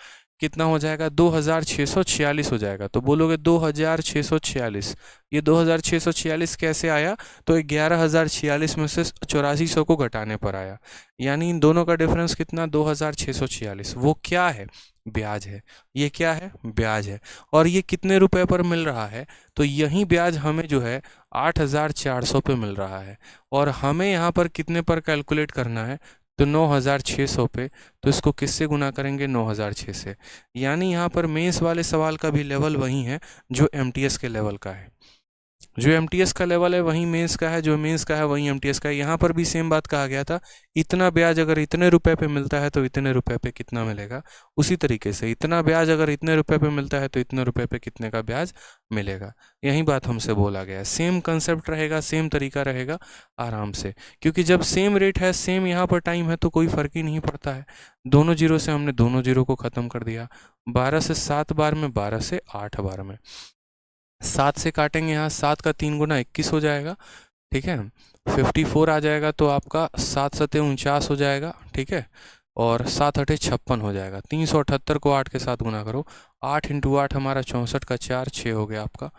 कितना हो जाएगा, 2646 हो जाएगा। तो बोलोगे 2646, ये 2646 कैसे आया, तो 11046 में से 8400 को घटाने पर आया, यानी इन दोनों का डिफरेंस कितना, 2646। वो क्या है, ब्याज है। ये क्या है, ब्याज है। और ये कितने रुपए पर मिल रहा है, तो यही ब्याज हमें जो है 8400 पे मिल रहा है, और हमें यहाँ पर कितने पर कैलकुलेट करना है, तो 9600 पे। तो इसको किससे गुना करेंगे, 9006 से। यानी यहाँ पर मेंस वाले सवाल का भी लेवल वही है जो एमटीएस के लेवल का है। जो एमटीएस का लेवल है वही मेंस का है, जो मेंस का है वही एमटीएस का है। यहाँ पर भी सेम बात कहा गया था, इतना ब्याज अगर इतने रुपए पे मिलता है तो इतने रुपए पे कितना मिलेगा। उसी तरीके से इतना ब्याज अगर इतने रुपए पे मिलता है तो इतने रुपए पे कितने का ब्याज मिलेगा। यही बात हमसे बोला गया है। सेम कंसेप्ट रहेगा, सेम तरीका रहेगा, आराम से। क्योंकि जब सेम रेट है, सेम यहाँ पर टाइम है, तो कोई फ़र्क ही नहीं पड़ता है। दोनों जीरो से हमने दोनों जीरो को ख़त्म कर दिया। 12 से 7 बार में, 12 से 8 बार में। 7 से काटेंगे यहाँ, 7 का 3 गुना 21 हो जाएगा, ठीक है। 54 आ जाएगा, तो आपका 7 सते 49 हो जाएगा, ठीक है। और 7 अठे 56 हो जाएगा। 378 को 8 के साथ गुना करो, 8 इंटू 8 हमारा 64 का 4, 6 हो गया आपका।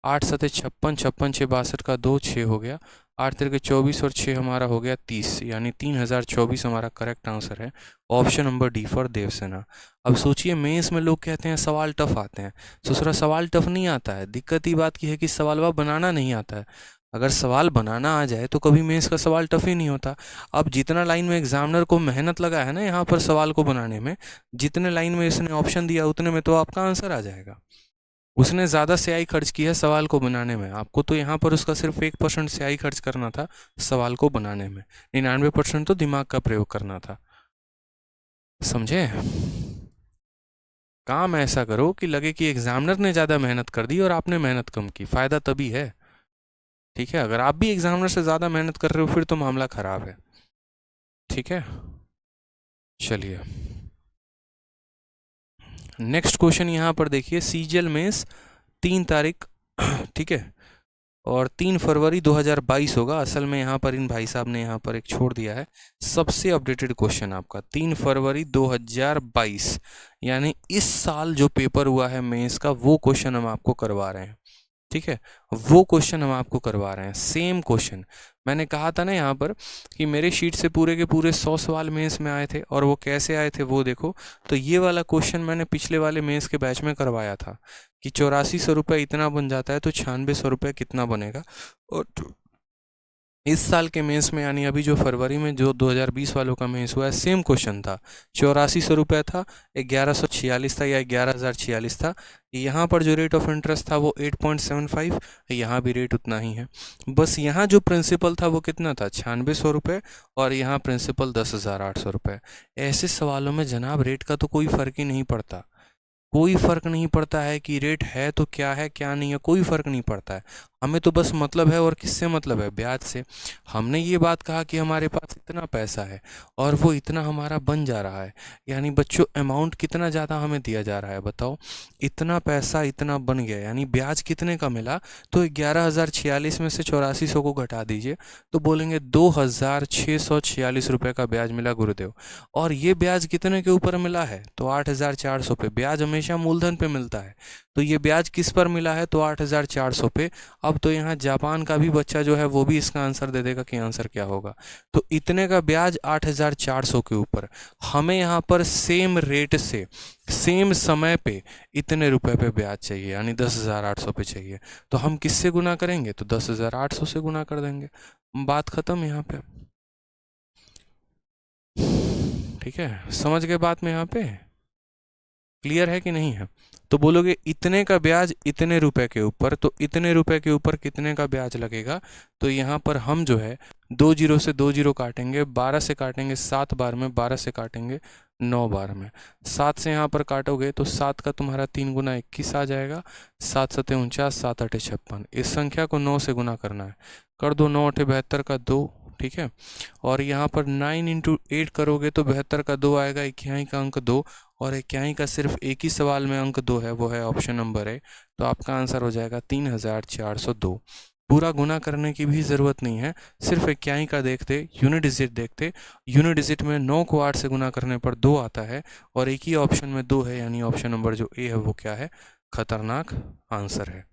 8 सते 56, 56 6 62 का 2, 6 हो गया। 8 तिरके 24 और 6 हमारा हो गया 30, यानी 3024 हमारा करेक्ट आंसर है। Option number D for Devasena. अब सोचिए, मेंस में लोग कहते हैं सवाल टफ आते हैं। ससुरा सवाल टफ नहीं आता है, दिक्कत ही बात की है कि सवाल वह बनाना नहीं आता है। अगर सवाल बनाना आ जाए तो कभी मेंस का सवाल टफ ही नहीं होता। अब जितना लाइन में एग्जामिनर को मेहनत लगा है ना यहाँ पर सवाल को बनाने में, जितने लाइन में इसने ऑप्शन दिया उतने में तो आपका आंसर आ जाएगा। उसने ज़्यादा स्याही खर्च की है सवाल को बनाने में, आपको तो यहाँ पर उसका सिर्फ 1% स्याही खर्च करना था सवाल को बनाने में, 99% तो दिमाग का प्रयोग करना था। समझे? काम ऐसा करो कि लगे कि एग्जामिनर ने ज़्यादा मेहनत कर दी और आपने मेहनत कम की, फ़ायदा तभी है। ठीक है, अगर आप भी एग्जामिनर से ज़्यादा मेहनत कर रहे हो फिर तो मामला ख़राब है। ठीक है, चलिए नेक्स्ट क्वेश्चन यहाँ पर देखिए। सीजीएल मेंस 3 तारीख ठीक है, और 3 फरवरी 2022 होगा। असल में यहाँ पर इन भाई साहब ने यहाँ पर एक छोड़ दिया है, सबसे अपडेटेड क्वेश्चन आपका 3 फरवरी 2022, यानी इस साल जो पेपर हुआ है मेंस का वो क्वेश्चन हम आपको करवा रहे हैं। ठीक है, वो क्वेश्चन हम आपको करवा रहे हैं, सेम क्वेश्चन। मैंने कहा था ना यहाँ पर कि मेरे शीट से पूरे के पूरे 100 सवाल मेंस में आए थे, और वो कैसे आए थे वो देखो। तो ये वाला क्वेश्चन मैंने पिछले वाले मेंस के बैच में करवाया था कि 8400 रुपये इतना बन जाता है तो 9600 रुपये कितना बनेगा। और इस साल के मेंस में, यानी अभी जो फरवरी में जो 2020 वालों का मेंस हुआ है, सेम क्वेश्चन था। 8400 रुपये था, 1146 था या 11046 था। यहाँ पर जो रेट ऑफ इंटरेस्ट था वो 8.75, यहाँ भी रेट उतना ही है। बस यहाँ जो प्रिंसिपल था वो कितना था, 9600 रुपये, और यहाँ प्रिंसिपल 10,800 रुपये। ऐसे सवालों में जनाब रेट का तो कोई फ़र्क ही नहीं पड़ता, कोई फ़र्क नहीं पड़ता है कि रेट है तो क्या है क्या नहीं है, कोई फ़र्क नहीं पड़ता है। हमें तो बस मतलब है, और किससे मतलब है, ब्याज से। हमने ये बात कहा कि हमारे पास इतना पैसा है और वो इतना हमारा बन जा रहा है, यानी बच्चों अमाउंट कितना ज़्यादा हमें दिया जा रहा है बताओ। इतना पैसा इतना बन गया, यानी ब्याज कितने का मिला, तो 11,046 में से 8400 को घटा दीजिए तो बोलेंगे 2,646 रुपये का ब्याज मिला गुरुदेव। और ये ब्याज कितने के ऊपर मिला है, तो 8,400 पे। ब्याज हमेशा मूलधन पे मिलता है, तो ये ब्याज किस पर मिला है, तो 8,400 पे। अब तो यहाँ जापान का भी बच्चा जो है वो भी इसका आंसर दे देगा कि आंसर क्या होगा। तो इतने का ब्याज 8,400 के ऊपर हमें यहाँ पर सेम रेट से सेम समय पे इतने रुपए पे ब्याज चाहिए, यानी 10,800 पे चाहिए। तो हम किससे गुना करेंगे, तो 10,800 से गुना कर देंगे, बात खत्म यहाँ पे। ठीक है, समझ गए बात में, यहाँ पे क्लियर है कि नहीं है। तो बोलोगे इतने का ब्याज इतने रुपए के ऊपर, तो इतने रुपए के ऊपर कितने का ब्याज लगेगा। तो यहाँ पर हम जो है 2 जीरो से 2 जीरो काटेंगे, 12 से काटेंगे 7 बार में, 12 से काटेंगे 9 बार में। 7 से यहाँ पर काटोगे तो 7 का तुम्हारा 3 गुना 21 आ जाएगा, 7 सते 49, 7 अठे 56। इस संख्या को 9 से गुना करना है, कर दो, 9 अठे 72 का 2, ठीक है। और यहाँ पर 9 इंटू 8 करोगे तो 72 का 2 आएगा, इक्याई का अंक 2, और इक्याई का सिर्फ एक ही सवाल में अंक 2 है, वो है ऑप्शन नंबर है। तो आपका आंसर हो जाएगा 3,402। पूरा गुना करने की भी ज़रूरत नहीं है, सिर्फ इक्याई का देखते, यूनिट डिजिट देखते, यूनिट डिजिट में 9 को 8 से गुना करने पर 2 आता है और एक ही ऑप्शन में 2 है, यानी ऑप्शन नंबर जो ए है वो क्या है, खतरनाक आंसर है।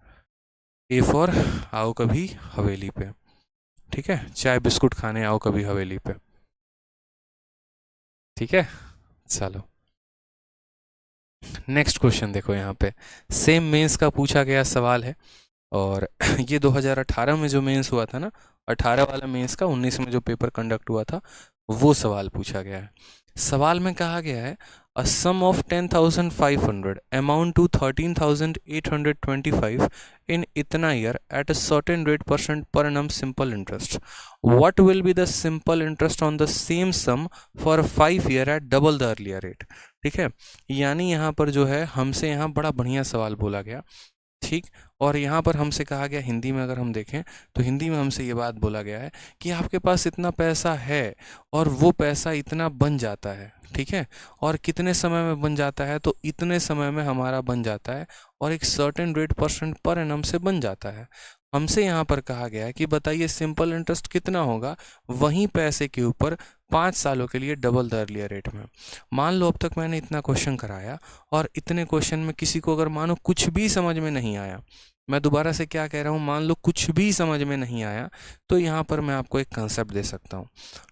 ए फॉर आओ कभी हवेली पे, ठीक है, चाय बिस्कुट खाने आओ कभी हवेली पे, ठीक है। चलो नेक्स्ट क्वेश्चन देखो, यहाँ पे सेम मेंस का पूछा गया सवाल है और ये 2018 में जो मेंस हुआ था ना, 18 वाला मेंस का 19 में जो पेपर कंडक्ट हुआ था वो सवाल पूछा गया है। सवाल में कहा गया है a sum of 10,500 amount to 13,825 in इतना year at a certain rate % per annum simple interest, what will be the simple interest on the same sum for 5 year at double the earlier rate. ठीक है, यानी यहाँ पर जो है हमसे यहाँ बड़ा बढ़िया सवाल बोला गया, ठीक। और यहाँ पर हमसे कहा गया, हिंदी में अगर हम देखें तो हिंदी में हमसे ये बात बोला गया है कि आपके पास इतना पैसा है और वो पैसा इतना बन जाता है, ठीक है, और कितने समय में बन जाता है, तो इतने समय में हमारा बन जाता है और एक सर्टेन रेट % पर एनम से बन जाता है। हमसे यहाँ पर कहा गया है कि बताइए सिंपल इंटरेस्ट कितना होगा वहीं पैसे के ऊपर 5 सालों के लिए डबल द अर्लियर रेट में। मान लो अब तक मैंने इतना क्वेश्चन कराया और इतने क्वेश्चन में किसी को अगर मानो कुछ भी समझ में नहीं आया, मैं दोबारा से क्या कह रहा हूँ, मान लो कुछ भी समझ में नहीं आया, तो यहाँ पर मैं आपको एक कंसेप्ट दे सकता हूँ,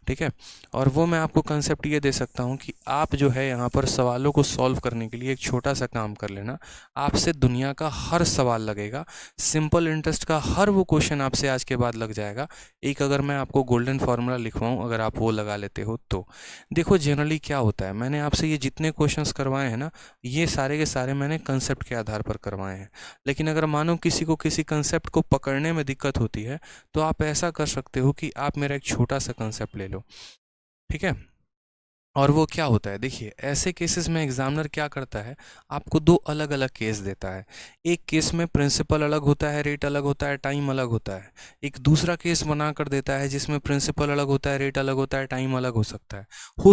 ठीक है। और वो मैं आपको कंसेप्ट ये दे सकता हूँ कि आप जो है यहाँ पर सवालों को सॉल्व करने के लिए एक छोटा सा काम कर लेना। आपसे दुनिया का हर सवाल लगेगा, सिंपल इंटरेस्ट का हर वो क्वेश्चन आपसे आज के बाद लग जाएगा। एक अगर मैं आपको गोल्डन फार्मूला लिखवाऊँ, अगर आप वो लगा लेते हो तो देखो जनरली क्या होता है, मैंने आपसे ये जितने क्वेश्चंस करवाए हैं ना, ये सारे के सारे मैंने कंसेप्ट के आधार पर करवाए हैं। लेकिन अगर मानो किसी को किसी कंसेप्ट को पकड़ने में दिक्कत होती है तो आप ऐसा कर सकते हो कि आप मेरा एक छोटा सा कंसेप्ट ले लो, ठीक है। और वो क्या होता है, देखिए ऐसे केसेस में एग्जामिनर क्या करता है, आपको दो अलग अलग केस देता है। एक केस में प्रिंसिपल अलग होता है, रेट अलग होता है, टाइम अलग होता है। एक दूसरा केस बना कर देता है जिसमें प्रिंसिपल अलग होता है, रेट अलग होता है, टाइम अलग हो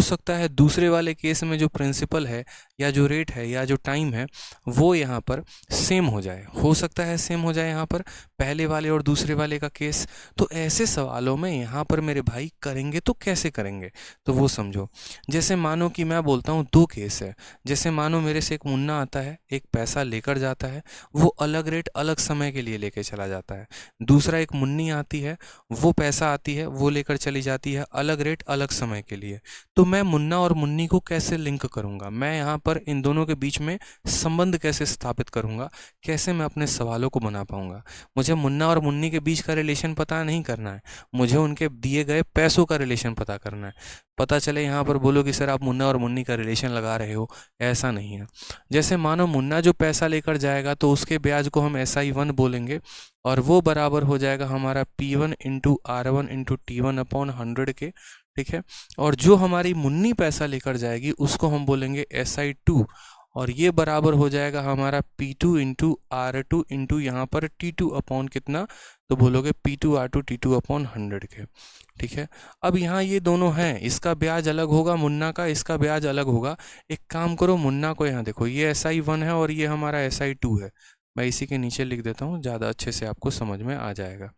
सकता है दूसरे वाले केस में जो प्रिंसिपल है या जो रेट है या जो टाइम है वो यहाँ पर सेम हो जाए, हो सकता है सेम हो जाए यहाँ पर पहले वाले और दूसरे वाले का केस। तो ऐसे सवालों में यहाँ पर मेरे भाई करेंगे तो कैसे करेंगे, तो वो समझो। जैसे मानो कि मैं बोलता हूँ दो केस है, जैसे मानो मेरे से एक मुन्ना आता है, एक पैसा लेकर जाता है, वो अलग रेट अलग समय के लिए लेके चला जाता है। दूसरा एक मुन्नी आती है, वो पैसा आती है, वो लेकर चली जाती है, अलग रेट अलग समय के लिए। तो मैं मुन्ना और मुन्नी को कैसे लिंक करूँगा, मैं यहाँ पर इन दोनों के बीच में संबंध कैसे स्थापित करूँगा, कैसे मैं अपने सवालों को बना पाऊँगा। मुझे मुन्ना और मुन्नी के बीच का रिलेशन पता नहीं करना है, मुझे उनके दिए गए पैसों का रिलेशन पता करना है। पता चले यहाँ पर बोलो कि सर आप मुन्ना और मुन्नी का रिलेशन लगा रहे हो, ऐसा नहीं है। जैसे मानो मुन्ना जो पैसा लेकर जाएगा तो उसके ब्याज को हम SI1 बोलेंगे और वो बराबर हो जाएगा हमारा P1 into R1 into T1 upon 100 के, ठीक है। और जो हमारी मुन्नी पैसा लेकर जाएगी उसको हम बोलेंगे SI2 और ये बराबर हो जाएगा हमारा P2 इंटू R2 इंटू यहाँ पर T2 अपॉन कितना, तो बोलोगे P2 R2 T2 अपॉन 100 के, ठीक है। अब यहाँ ये दोनों हैं, इसका ब्याज अलग होगा मुन्ना का, इसका ब्याज अलग होगा। एक काम करो, मुन्ना को यहाँ देखो, ये SI1 है और ये हमारा SI2 है, मैं इसी के नीचे लिख देता हूँ, ज़्यादा अच्छे से आपको समझ में आ जाएगा,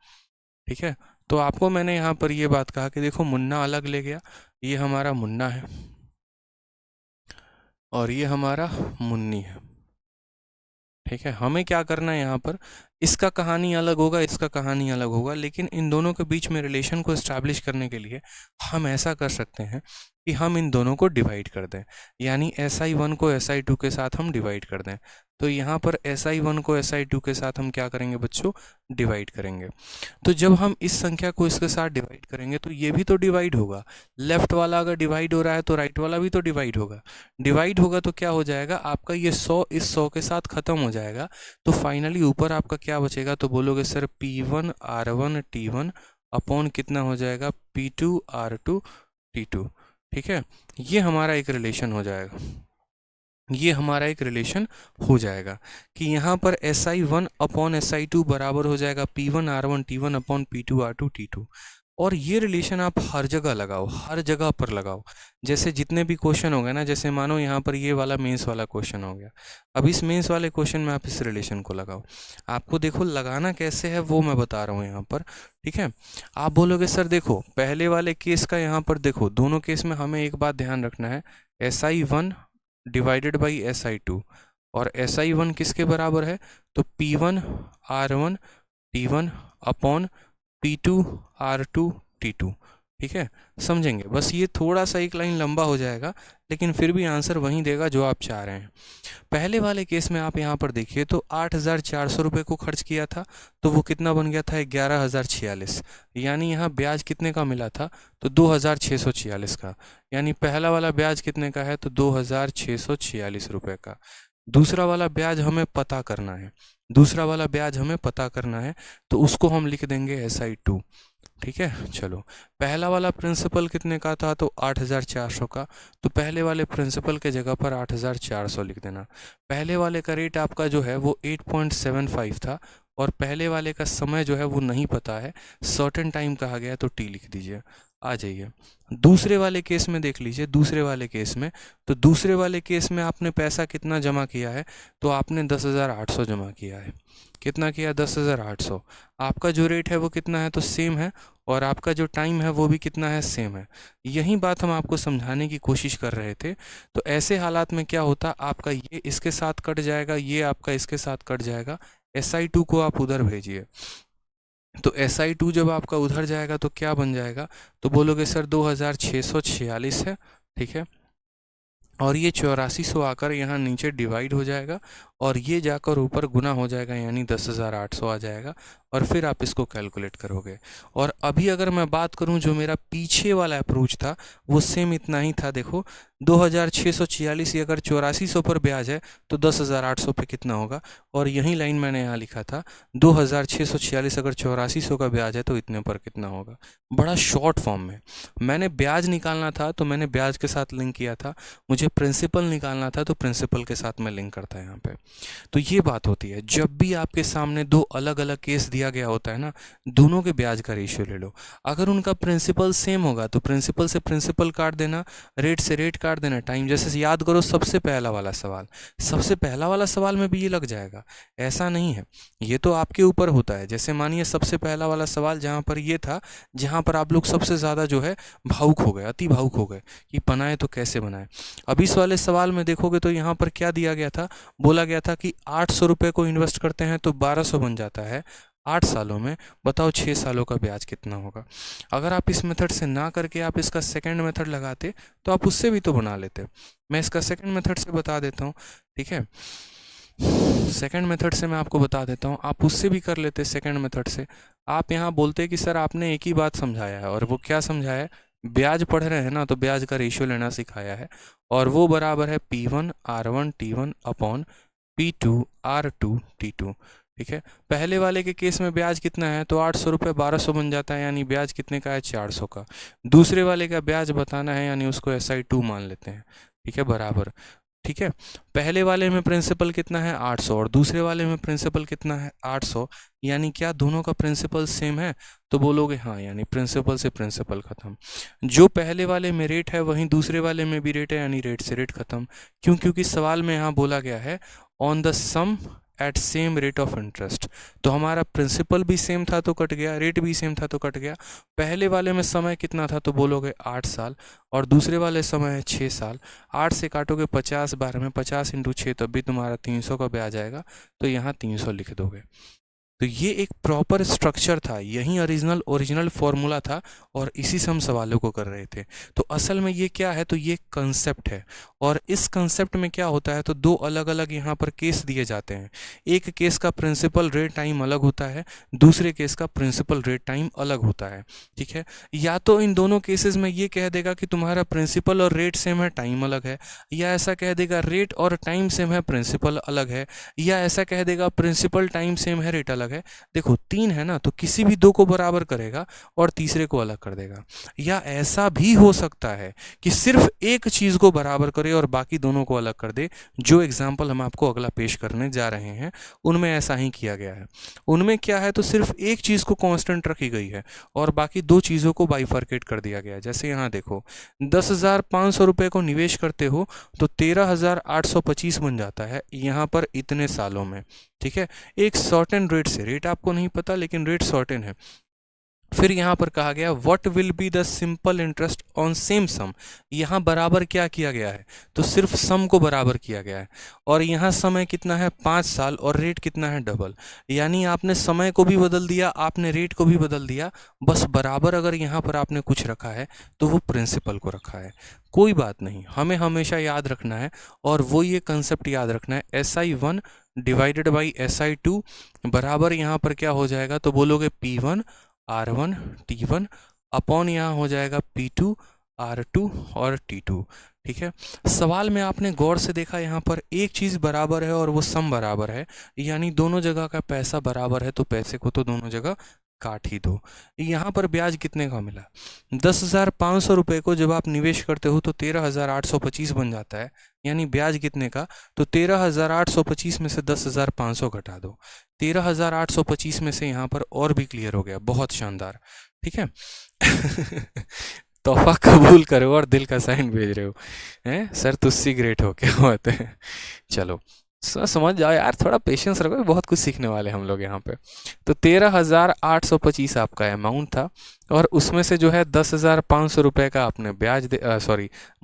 ठीक है। तो आपको मैंने यहाँ पर ये बात कहा कि देखो मुन्ना अलग ले गया, ये हमारा मुन्ना है और ये हमारा मुन्नी है, ठीक है। हमें क्या करना है यहाँ पर, इसका कहानी अलग होगा, इसका कहानी अलग होगा, लेकिन इन दोनों के बीच में रिलेशन को इस्टेब्लिश करने के लिए हम ऐसा कर सकते हैं कि हम इन दोनों को डिवाइड कर दें, यानी SI1 को SI2 के साथ हम डिवाइड कर दें। तो यहाँ पर SI1 को SI2 के साथ हम क्या करेंगे बच्चों, डिवाइड करेंगे। तो जब हम इस संख्या को इसके साथ डिवाइड करेंगे तो ये भी तो डिवाइड होगा, लेफ्ट वाला अगर डिवाइड हो रहा है तो राइट वाला भी तो डिवाइड होगा। डिवाइड होगा तो क्या हो जाएगा, आपका ये 100 इस 100 के साथ ख़त्म हो जाएगा, तो फाइनली ऊपर आपका क्या बचेगा, तो बोलोगे sir P1 R1 T1 upon कितना हो जाएगा, P2 R2 T2, ठीक है। ये हमारा एक रिलेशन हो जाएगा, ये हमारा एक रिलेशन हो जाएगा कि यहाँ पर SI1 अपॉन SI2 बराबर हो जाएगा P1 R1 T1 upon P2 R2 T2। और ये रिलेशन आप हर जगह लगाओ, हर जगह पर लगाओ। जैसे जितने भी क्वेश्चन हो गए ना, जैसे मानो यहाँ पर ये वाला मेंस वाला क्वेश्चन हो गया, अब इस मेंस वाले क्वेश्चन में आप इस रिलेशन को लगाओ। आपको देखो लगाना कैसे है वो मैं बता रहा हूँ यहाँ पर, ठीक है। आप बोलोगे सर देखो पहले वाले केस का यहाँ पर देखो, दोनों केस में हमें एक बात ध्यान रखना है, SI1 डिवाइडेड बाई SI2, और SI1 किसके बराबर है, तो P1 R1 T1 upon P2 R2 T2, ठीक है। समझेंगे, बस ये थोड़ा सा एक लाइन लंबा हो जाएगा, लेकिन फिर भी आंसर वहीं देगा जो आप चाह रहे हैं। पहले वाले केस में आप यहाँ पर देखिए तो 8,400 रुपये को खर्च किया था, तो वो कितना बन गया था, 11,046, यानी यहाँ ब्याज कितने का मिला था, तो 2,646 का, यानी पहला वाला ब्याज कितने का है, तो 2,646 रुपये का। दूसरा वाला ब्याज हमें पता करना है, दूसरा वाला ब्याज हमें पता करना है, तो उसको हम लिख देंगे SI2, ठीक है। चलो पहला वाला प्रिंसिपल कितने का था, तो 8,400 का, तो पहले वाले प्रिंसिपल के जगह पर 8,400 लिख देना। पहले वाले का रेट आपका जो है वो 8.75 था, और पहले वाले का समय जो है वो नहीं पता है, सर्टेन टाइम कहा गया, तो T लिख दीजिए। आ जाइए दूसरे वाले केस में, देख लीजिए दूसरे वाले केस में, तो दूसरे वाले केस में आपने पैसा कितना जमा किया है, तो आपने 10,800 जमा किया है। कितना किया, 10,800। आपका जो रेट है वो कितना है, तो सेम है, और आपका जो टाइम है वो भी कितना है, सेम है। यही बात हम आपको समझाने की कोशिश कर रहे थे। तो ऐसे हालात में क्या होता, आपका ये इसके साथ कट जाएगा, ये आपका इसके साथ कट जाएगा, SI2 को आप उधर भेजिए। तो SI2 जब आपका उधर जाएगा तो क्या बन जाएगा, तो बोलोगे सर 2,646 है, ठीक है, और ये 8400 आकर यहाँ नीचे डिवाइड हो जाएगा, और ये जाकर ऊपर गुना हो जाएगा, यानी 10,800 आ जाएगा, और फिर आप इसको कैलकुलेट करोगे। और अभी अगर मैं बात करूं, जो मेरा पीछे वाला अप्रोच था वो सेम इतना ही था। देखो 2,646 अगर 8400 पर ब्याज है तो 10,800 पे कितना होगा, और यही लाइन मैंने यहाँ लिखा था, 2,646 अगर 8400 का ब्याज है तो इतने पर कितना होगा। बड़ा शॉर्ट फॉर्म में मैंने ब्याज निकालना था तो मैंने ब्याज के साथ लिंक किया था, मुझे प्रिंसिपल निकालना था तो प्रिंसिपल के साथ मैं लिंक करता है यहाँ पे। तो ये बात होती है, जब भी आपके सामने दो अलग अलग केस दिया गया होता है ना, दोनों के ब्याज का रेशियो ले लो। अगर उनका प्रिंसिपल सेम होगा तो प्रिंसिपल से प्रिंसिपल काट देना, रेट से रेट काट देना, टाइम। जैसे याद करो सबसे पहला वाला सवाल, सबसे पहला वाला सवाल में भी ये लग जाएगा, ऐसा नहीं है, ये तो आपके ऊपर होता है। जैसे मानिए सबसे पहला वाला सवाल जहाँ पर ये था, जहाँ पर आप लोग सबसे ज़्यादा जो है भावुक हो गए, अति भावुक हो गए कि बनाए तो कैसे बनाए। अब इस वाले सवाल में देखोगे तो यहाँ पर क्या दिया गया था, बोला गया था कि 800 रुपये को इन्वेस्ट करते हैं तो 1200 बन जाता है 8 सालों में। बताओ 6 सालों का ब्याज कितना होगा। अगर आप इस मेथड से ना करके आप इसका सेकंड मेथड लगाते तो आप उससे भी तो बना लेते। मैं इसका सेकंड मेथड से बता देता हूँ, ठीक है, सेकंड मेथड से मैं आपको बता देता हूँ, आप उससे भी कर लेते। सेकंड मेथड से आप यहाँ बोलते कि सर आपने एक ही बात समझाया है, और वो क्या समझाया है, ब्याज पढ़ रहे हैं ना तो ब्याज का रेशियो लेना सिखाया है, और वो बराबर है P1 R1 T1 upon P2 R2 T2, ठीक है। पहले वाले के केस में ब्याज कितना है, तो 800 रुपये 1200 बन जाता है, यानी ब्याज कितने का है, 400 का। दूसरे वाले का ब्याज बताना है, यानी उसको SI2 मान लेते हैं, ठीक है, बराबर, ठीक है। पहले वाले में प्रिंसिपल कितना है, 800, और दूसरे वाले में प्रिंसिपल कितना है, 800, यानी क्या दोनों का प्रिंसिपल सेम है, तो बोलोगे हाँ, यानी प्रिंसिपल से प्रिंसिपल खत्म। जो पहले वाले में रेट है वहीं दूसरे वाले में भी रेट है, यानी रेट से रेट खत्म। क्यों, क्योंकि सवाल में यहाँ बोला गया है on the sum at same rate of interest, तो हमारा प्रिंसिपल भी सेम था तो कट गया, रेट भी सेम था तो कट गया। पहले वाले में समय कितना था, तो बोलोगे 8 साल, और दूसरे वाले समय है 6 साल। 8 से काटोगे 50 बार में, 50 × 6 तब भी तुम्हारा 300 का ब्याज आएगा, तो यहाँ 300 लिख दोगे। तो ये एक प्रॉपर स्ट्रक्चर था, यही ओरिजिनल फॉर्मूला था, और इसी से हम सवालों को कर रहे थे। तो असल में ये क्या है, तो ये कंसेप्ट है, और इस कंसेप्ट में क्या होता है, तो दो अलग अलग यहाँ पर केस दिए जाते हैं। एक केस का प्रिंसिपल रेट टाइम अलग होता है, दूसरे केस का प्रिंसिपल रेट टाइम अलग होता है, ठीक है। या तो इन दोनों केसेस में ये कह देगा कि तुम्हारा प्रिंसिपल और रेट सेम है, टाइम अलग है, या ऐसा कह देगा रेट और टाइम सेम है, प्रिंसिपल अलग है, या ऐसा कह देगा प्रिंसिपल टाइम सेम है, रेट अलग अलग है। देखो 3 है ना, तो किसी भी 2 को बराबर करेगा और तीसरे को अलग कर देगा। या ऐसा भी हो सकता है कि सिर्फ एक चीज़ को बराबर करे और बाकी दोनों को अलग कर दे। जो एग्जाम्पल हम आपको अगला पेश करने जा रहे हैं उनमें ऐसा ही किया गया है। उनमें क्या है, तो सिर्फ एक चीज़ को कांस्टेंट रखी गई है और बाकी 2 चीज़ों को बाइफर्केट कर दिया गया है। जैसे यहाँ देखो 10,500 रुपये को निवेश करते हो तो 13,825 बन जाता है यहाँ पर इतने सालों में। ठीक है, एक शॉर्टन रेट से, रेट आपको नहीं पता लेकिन रेट शॉर्टन है। फिर यहाँ पर कहा गया what will be the simple interest on same sum. यहाँ बराबर क्या किया गया है, तो सिर्फ सम को बराबर किया गया है। और यहाँ समय कितना है 5 साल और रेट कितना है डबल। यानी आपने समय को भी बदल दिया, आपने रेट को भी बदल दिया, बस बराबर अगर यहाँ पर आपने कुछ रखा है तो वो प्रिंसिपल को रखा है। कोई बात नहीं, हमें हमेशा याद रखना है और वो ये कंसेप्ट याद रखना है SI1 डिवाइडेड बाई SI2 बराबर यहाँ पर क्या हो जाएगा, तो बोलोगे P1 R1 T1 अपॉन यहाँ हो जाएगा P2 R2 और T2। ठीक है, सवाल में आपने गौर से देखा यहाँ पर एक चीज़ बराबर है और वो सम बराबर है, यानी दोनों जगह का पैसा बराबर है तो पैसे को तो दोनों जगह काट ही दो। यहाँ पर ब्याज कितने का मिला, 10,500 रुपये को जब आप निवेश करते हो तो 13,825 बन जाता है, यानी ब्याज कितने का, तो 13,825 में से 10,500 घटा दो। 13,825 में से यहाँ पर और भी क्लियर हो गया, बहुत शानदार। ठीक है तोहफा कबूल करो और दिल का साइन भेज रहे हो, हैं सर तुझसे ग्रेट हो क्या होते हैं। चलो समझ जाओ यार, थोड़ा पेशेंस रखो, बहुत कुछ सीखने वाले हम लोग यहाँ पे। तो 13,825 आपका अमाउंट था और उसमें से जो है 10,500 रुपये का आपने ब्याज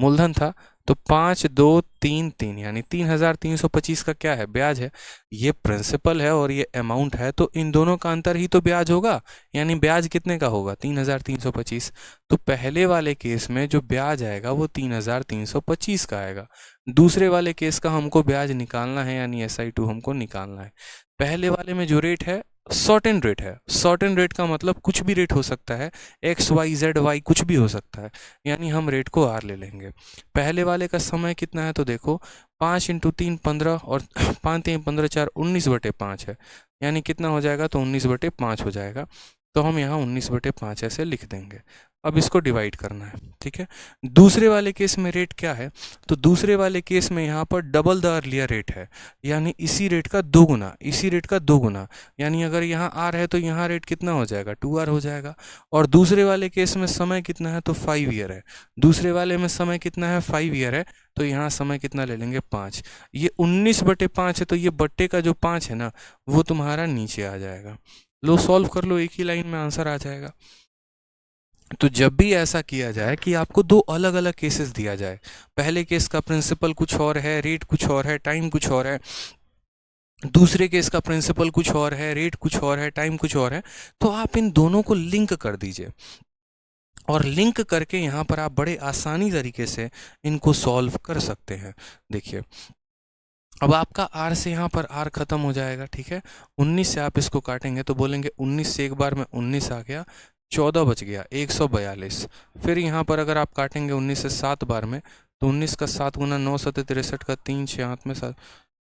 मूलधन था, तो 5 2 3 3 यानी 3,325 का क्या है, ब्याज है। ये प्रिंसिपल है और ये अमाउंट है, तो इन दोनों का अंतर ही तो ब्याज होगा, यानी ब्याज कितने का होगा 3,325। तो पहले वाले केस में जो ब्याज आएगा वो 3,325 का आएगा। दूसरे वाले केस का हमको ब्याज निकालना है, यानी SI2 हमको निकालना है। पहले वाले में जो रेट है शॉर्टेन रेट है। शॉर्टेन रेट का मतलब कुछ भी रेट हो सकता है, X Y Z Y कुछ भी हो सकता है, यानी हम रेट को R ले लेंगे। पहले वाले का समय कितना है, तो देखो 5 × 3 15 और 5 3 15 4 19/5 है, यानी कितना हो जाएगा, तो 19/5 हो जाएगा। तो हम यहाँ 19/5 ऐसे लिख देंगे। अब इसको डिवाइड करना है। ठीक है, दूसरे वाले केस में रेट क्या है, तो दूसरे वाले केस में यहाँ पर डबल द अर्लियर रेट है, यानी इसी रेट का 2 गुना, इसी रेट का 2 गुना, यानी अगर यहाँ R है तो यहाँ रेट कितना हो जाएगा 2R हो जाएगा। और दूसरे वाले केस में समय कितना है, तो 5 ईयर है। दूसरे वाले में समय कितना है 5 ईयर है, तो यहाँ समय कितना ले लेंगे 5। ये 19/5 है, तो ये बट्टे का जो 5 है ना वो तुम्हारा नीचे आ जाएगा। लो सॉल्व कर लो, एक ही लाइन में आंसर आ जाएगा। तो जब भी ऐसा किया जाए कि आपको 2 अलग अलग केसेस दिया जाए, पहले केस का प्रिंसिपल कुछ और है, रेट कुछ और है, टाइम कुछ और है, दूसरे केस का प्रिंसिपल कुछ और है, रेट कुछ और है, टाइम कुछ और है, तो आप इन दोनों को लिंक कर दीजिए और लिंक करके यहाँ पर आप बड़े आसानी तरीके से इनको सॉल्व कर सकते हैं। देखिए अब आपका R से यहाँ पर R खत्म हो जाएगा। ठीक है, 19 से आप इसको काटेंगे तो बोलेंगे 19 से एक बार में 19 आ गया, 14 बच गया 142। फिर यहाँ पर अगर आप काटेंगे 19 से 7 बार में, तो 19 का 7 गुना 9 7 63 का 3 6 हाथ में 7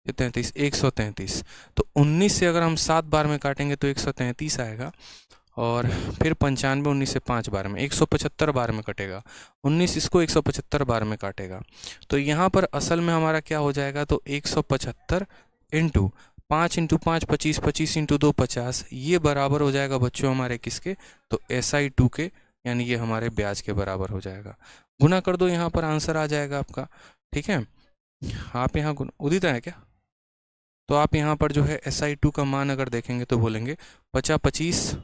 33 133। तो 19 से अगर हम 7 बार में काटेंगे तो 133 आएगा। और फिर 95 19 से 5 बार में 175 बार में कटेगा, 19 इसको 175 बार में काटेगा। तो यहाँ पर असल में हमारा क्या हो जाएगा, तो 175 इंटू 5 × 5 25 25 × 2 50, ये बराबर हो जाएगा बच्चों हमारे किसके, तो SI2 के, यानी ये हमारे ब्याज के बराबर हो जाएगा। गुना कर दो, यहाँ पर आंसर आ जाएगा आपका। ठीक है, आप यहाँ उदित है क्या, तो आप यहाँ पर जो है SI2 का मान अगर देखेंगे तो बोलेंगे 50 25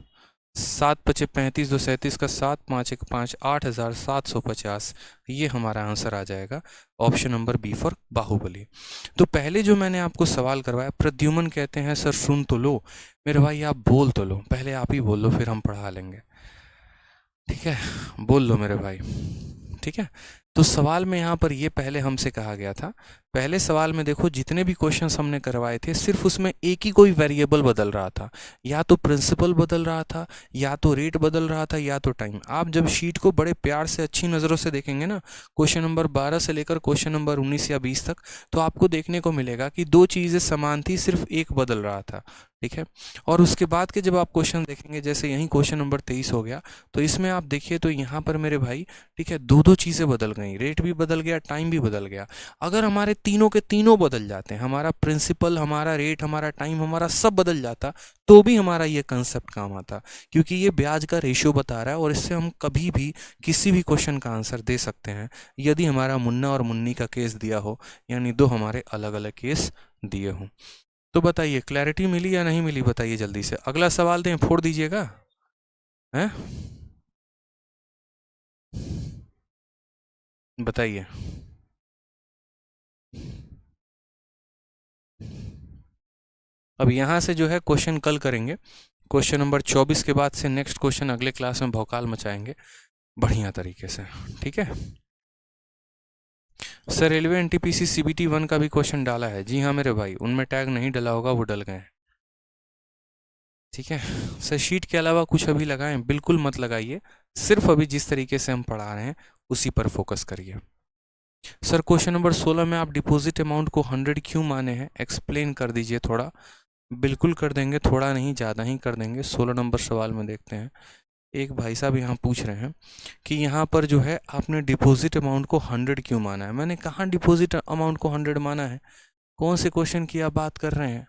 7 5 35 2 37 का 7 5 1 5 8,750, ये हमारा आंसर आ जाएगा। Option number B for Baahubali. तो पहले जो मैंने आपको सवाल करवाया, प्रद्युमन कहते हैं सर सुन तो लो, मेरे भाई आप बोल तो लो, पहले आप ही बोल लो फिर हम पढ़ा लेंगे। ठीक है, बोल लो मेरे भाई। ठीक है, तो सवाल में यहाँ पर ये पहले हमसे कहा गया था, पहले सवाल में देखो जितने भी क्वेश्चंस हमने करवाए थे सिर्फ उसमें एक ही कोई वेरिएबल बदल रहा था, या तो प्रिंसिपल बदल रहा था, या तो रेट बदल रहा था, या तो टाइम। आप जब शीट को बड़े प्यार से अच्छी नज़रों से देखेंगे ना, क्वेश्चन नंबर 12 से लेकर क्वेश्चन नंबर 19 या 20 तक, तो आपको देखने को मिलेगा कि दो चीज़ें समान थी, सिर्फ एक बदल रहा था। ठीक है, और उसके बाद के जब आप क्वेश्चन देखेंगे, जैसे यहीं क्वेश्चन नंबर 23 हो गया, तो इसमें आप देखिए तो यहाँ पर मेरे भाई, ठीक है, दो दो चीज़ें बदल गई, रेट भी बदल गया, टाइम भी बदल गया। अगर हमारे तीनों के तीनों बदल जाते हैं, हमारा प्रिंसिपल, हमारा रेट, हमारा टाइम, हमारा सब बदल जाता, तो भी हमारा ये कंसेप्ट काम आता, क्योंकि ये ब्याज का रेशियो बता रहा है और इससे हम कभी भी किसी भी क्वेश्चन का आंसर दे सकते हैं, यदि हमारा मुन्ना और मुन्नी का केस दिया हो, यानी दो हमारे अलग अलग केस दिए हों। तो बताइए क्लैरिटी मिली या नहीं मिली, बताइए जल्दी से। अगला सवाल दें, फोड़ दीजिएगा, हैं, बताइए। अब यहाँ से जो है क्वेश्चन कल करेंगे, क्वेश्चन नंबर 24 के बाद से नेक्स्ट क्वेश्चन अगले क्लास में भौकाल मचाएंगे बढ़िया तरीके से, ठीक है। सर रेलवे एनटीपीसी सीबीटी 1 का भी क्वेश्चन डाला है, जी हाँ मेरे भाई, उनमें टैग नहीं डला होगा, वो डल गए हैं, ठीक है। सर शीट के अलावा कुछ अभी लगाएं, बिल्कुल मत लगाइए, सिर्फ अभी जिस तरीके से हम पढ़ा रहे हैं उसी पर फोकस करिए। सर क्वेश्चन नंबर 16 में आप डिपॉजिट अमाउंट को 100 क्यों माने हैं, एक्सप्लेन कर दीजिए थोड़ा। बिल्कुल कर देंगे, थोड़ा नहीं ज़्यादा ही कर देंगे। 16 नंबर सवाल में देखते हैं, एक भाई साहब यहाँ पूछ रहे हैं कि यहाँ पर जो है आपने डिपॉजिट अमाउंट को 100 क्यों माना है। मैंने कहाँ डिपॉजिट अमाउंट को 100 माना है, कौन से क्वेश्चन की आप बात कर रहे हैं,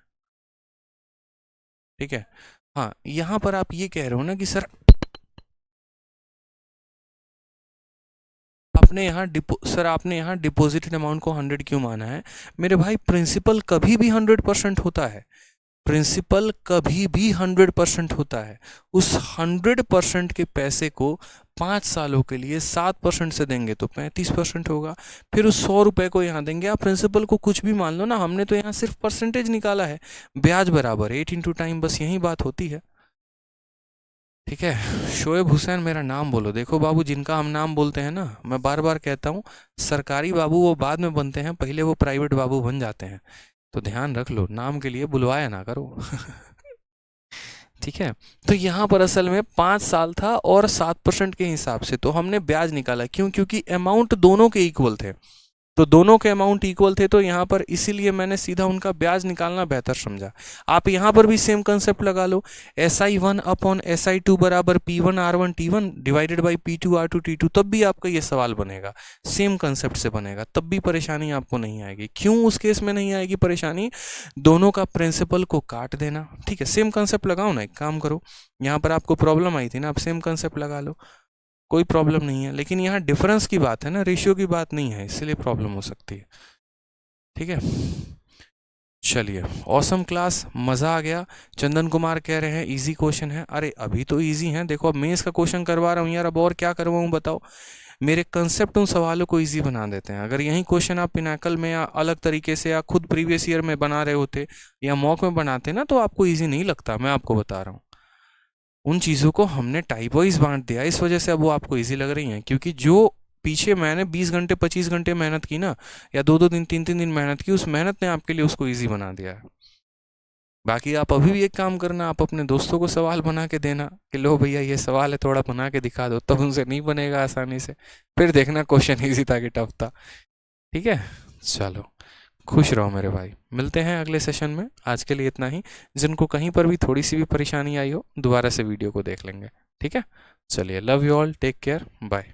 ठीक है। हाँ, यहाँ पर आप ये कह रहे हो ना कि सर आपने यहाँ डिपॉजिटेड अमाउंट को 100 क्यों माना है। मेरे भाई प्रिंसिपल कभी भी 100% होता है, प्रिंसिपल कभी भी 100% होता है। उस 100% के पैसे को 5 सालों के लिए 7% से देंगे तो 35% होगा। फिर उस 100 रुपये को यहाँ देंगे, आप प्रिंसिपल को कुछ भी मान लो ना, हमने तो यहाँ सिर्फ परसेंटेज निकाला है, ब्याज बराबर 8 इंटू टाइम, बस यही बात होती है, ठीक है। शोएब हुसैन मेरा नाम बोलो। देखो बाबू, जिनका हम नाम बोलते हैं ना, मैं बार बार कहता हूँ, सरकारी बाबू वो बाद में बनते हैं, पहले वो प्राइवेट बाबू बन जाते हैं, तो ध्यान रख लो, नाम के लिए बुलवाया ना करो ठीक है। तो यहाँ पर असल में 5 साल था और 7% के हिसाब से तो हमने ब्याज निकाला, क्यों, क्योंकि अमाउंट दोनों के इक्वल थे, तो दोनों के अमाउंट इक्वल थे, तो यहाँ पर इसीलिए मैंने सीधा उनका ब्याज निकालना बेहतर समझा। आप यहाँ पर भी सेम कंसेप्ट लगा लो, SI1 अपॉन SI2 बराबर P1 R1 T1 divided by P2 R2 T2, तब भी आपका ये सवाल बनेगा, सेम कंसेप्ट से बनेगा, तब भी परेशानी आपको नहीं आएगी। क्यों उस केस में नहीं आएगी परेशानी, दोनों का प्रिंसिपल को काट देना, ठीक है। सेम कंसेप्ट लगाओ ना, एक काम करो, यहाँ पर आपको प्रॉब्लम आई थी ना, आप सेम कंसेप्ट लगा लो, कोई प्रॉब्लम नहीं है। लेकिन यहाँ डिफरेंस की बात है ना, रेशियो की बात नहीं है, इसलिए प्रॉब्लम हो सकती है, ठीक है। चलिए, ऑसम क्लास, मज़ा आ गया। चंदन कुमार कह रहे हैं इजी क्वेश्चन है, अरे अभी तो इजी हैं, देखो अब मेंस का क्वेश्चन करवा रहा हूँ यार, अब और क्या करवाऊँ बताओ। मेरे कंसेप्ट उन सवालों को इजी बना देते हैं। अगर यही क्वेश्चन आप पिनाकल में या अलग तरीके से या खुद प्रीवियस ईयर में बना रहे होते या मॉक में बनाते ना, तो आपको ईजी नहीं लगता, मैं आपको बता रहा हूँ। उन चीज़ों को हमने टाइप वाइज बांट दिया, इस वजह से अब वो आपको इजी लग रही हैं, क्योंकि जो पीछे मैंने 20 घंटे 25 घंटे मेहनत की ना, या 2-2 दिन 3-3 दिन मेहनत की, उस मेहनत ने आपके लिए उसको इजी बना दिया है। बाकी आप अभी भी एक काम करना, आप अपने दोस्तों को सवाल बना के देना कि लो भैया ये सवाल है, थोड़ा बना के दिखा दो, तब उनसे नहीं बनेगा आसानी से, फिर देखना क्वेश्चन ईजी था कि टफ था, ठीक है। चलो, खुश रहो मेरे भाई, मिलते हैं अगले सेशन में। आज के लिए इतना ही। जिनको कहीं पर भी थोड़ी सी भी परेशानी आई हो, दोबारा से वीडियो को देख लेंगे, ठीक है। चलिए, love you all, take care, bye.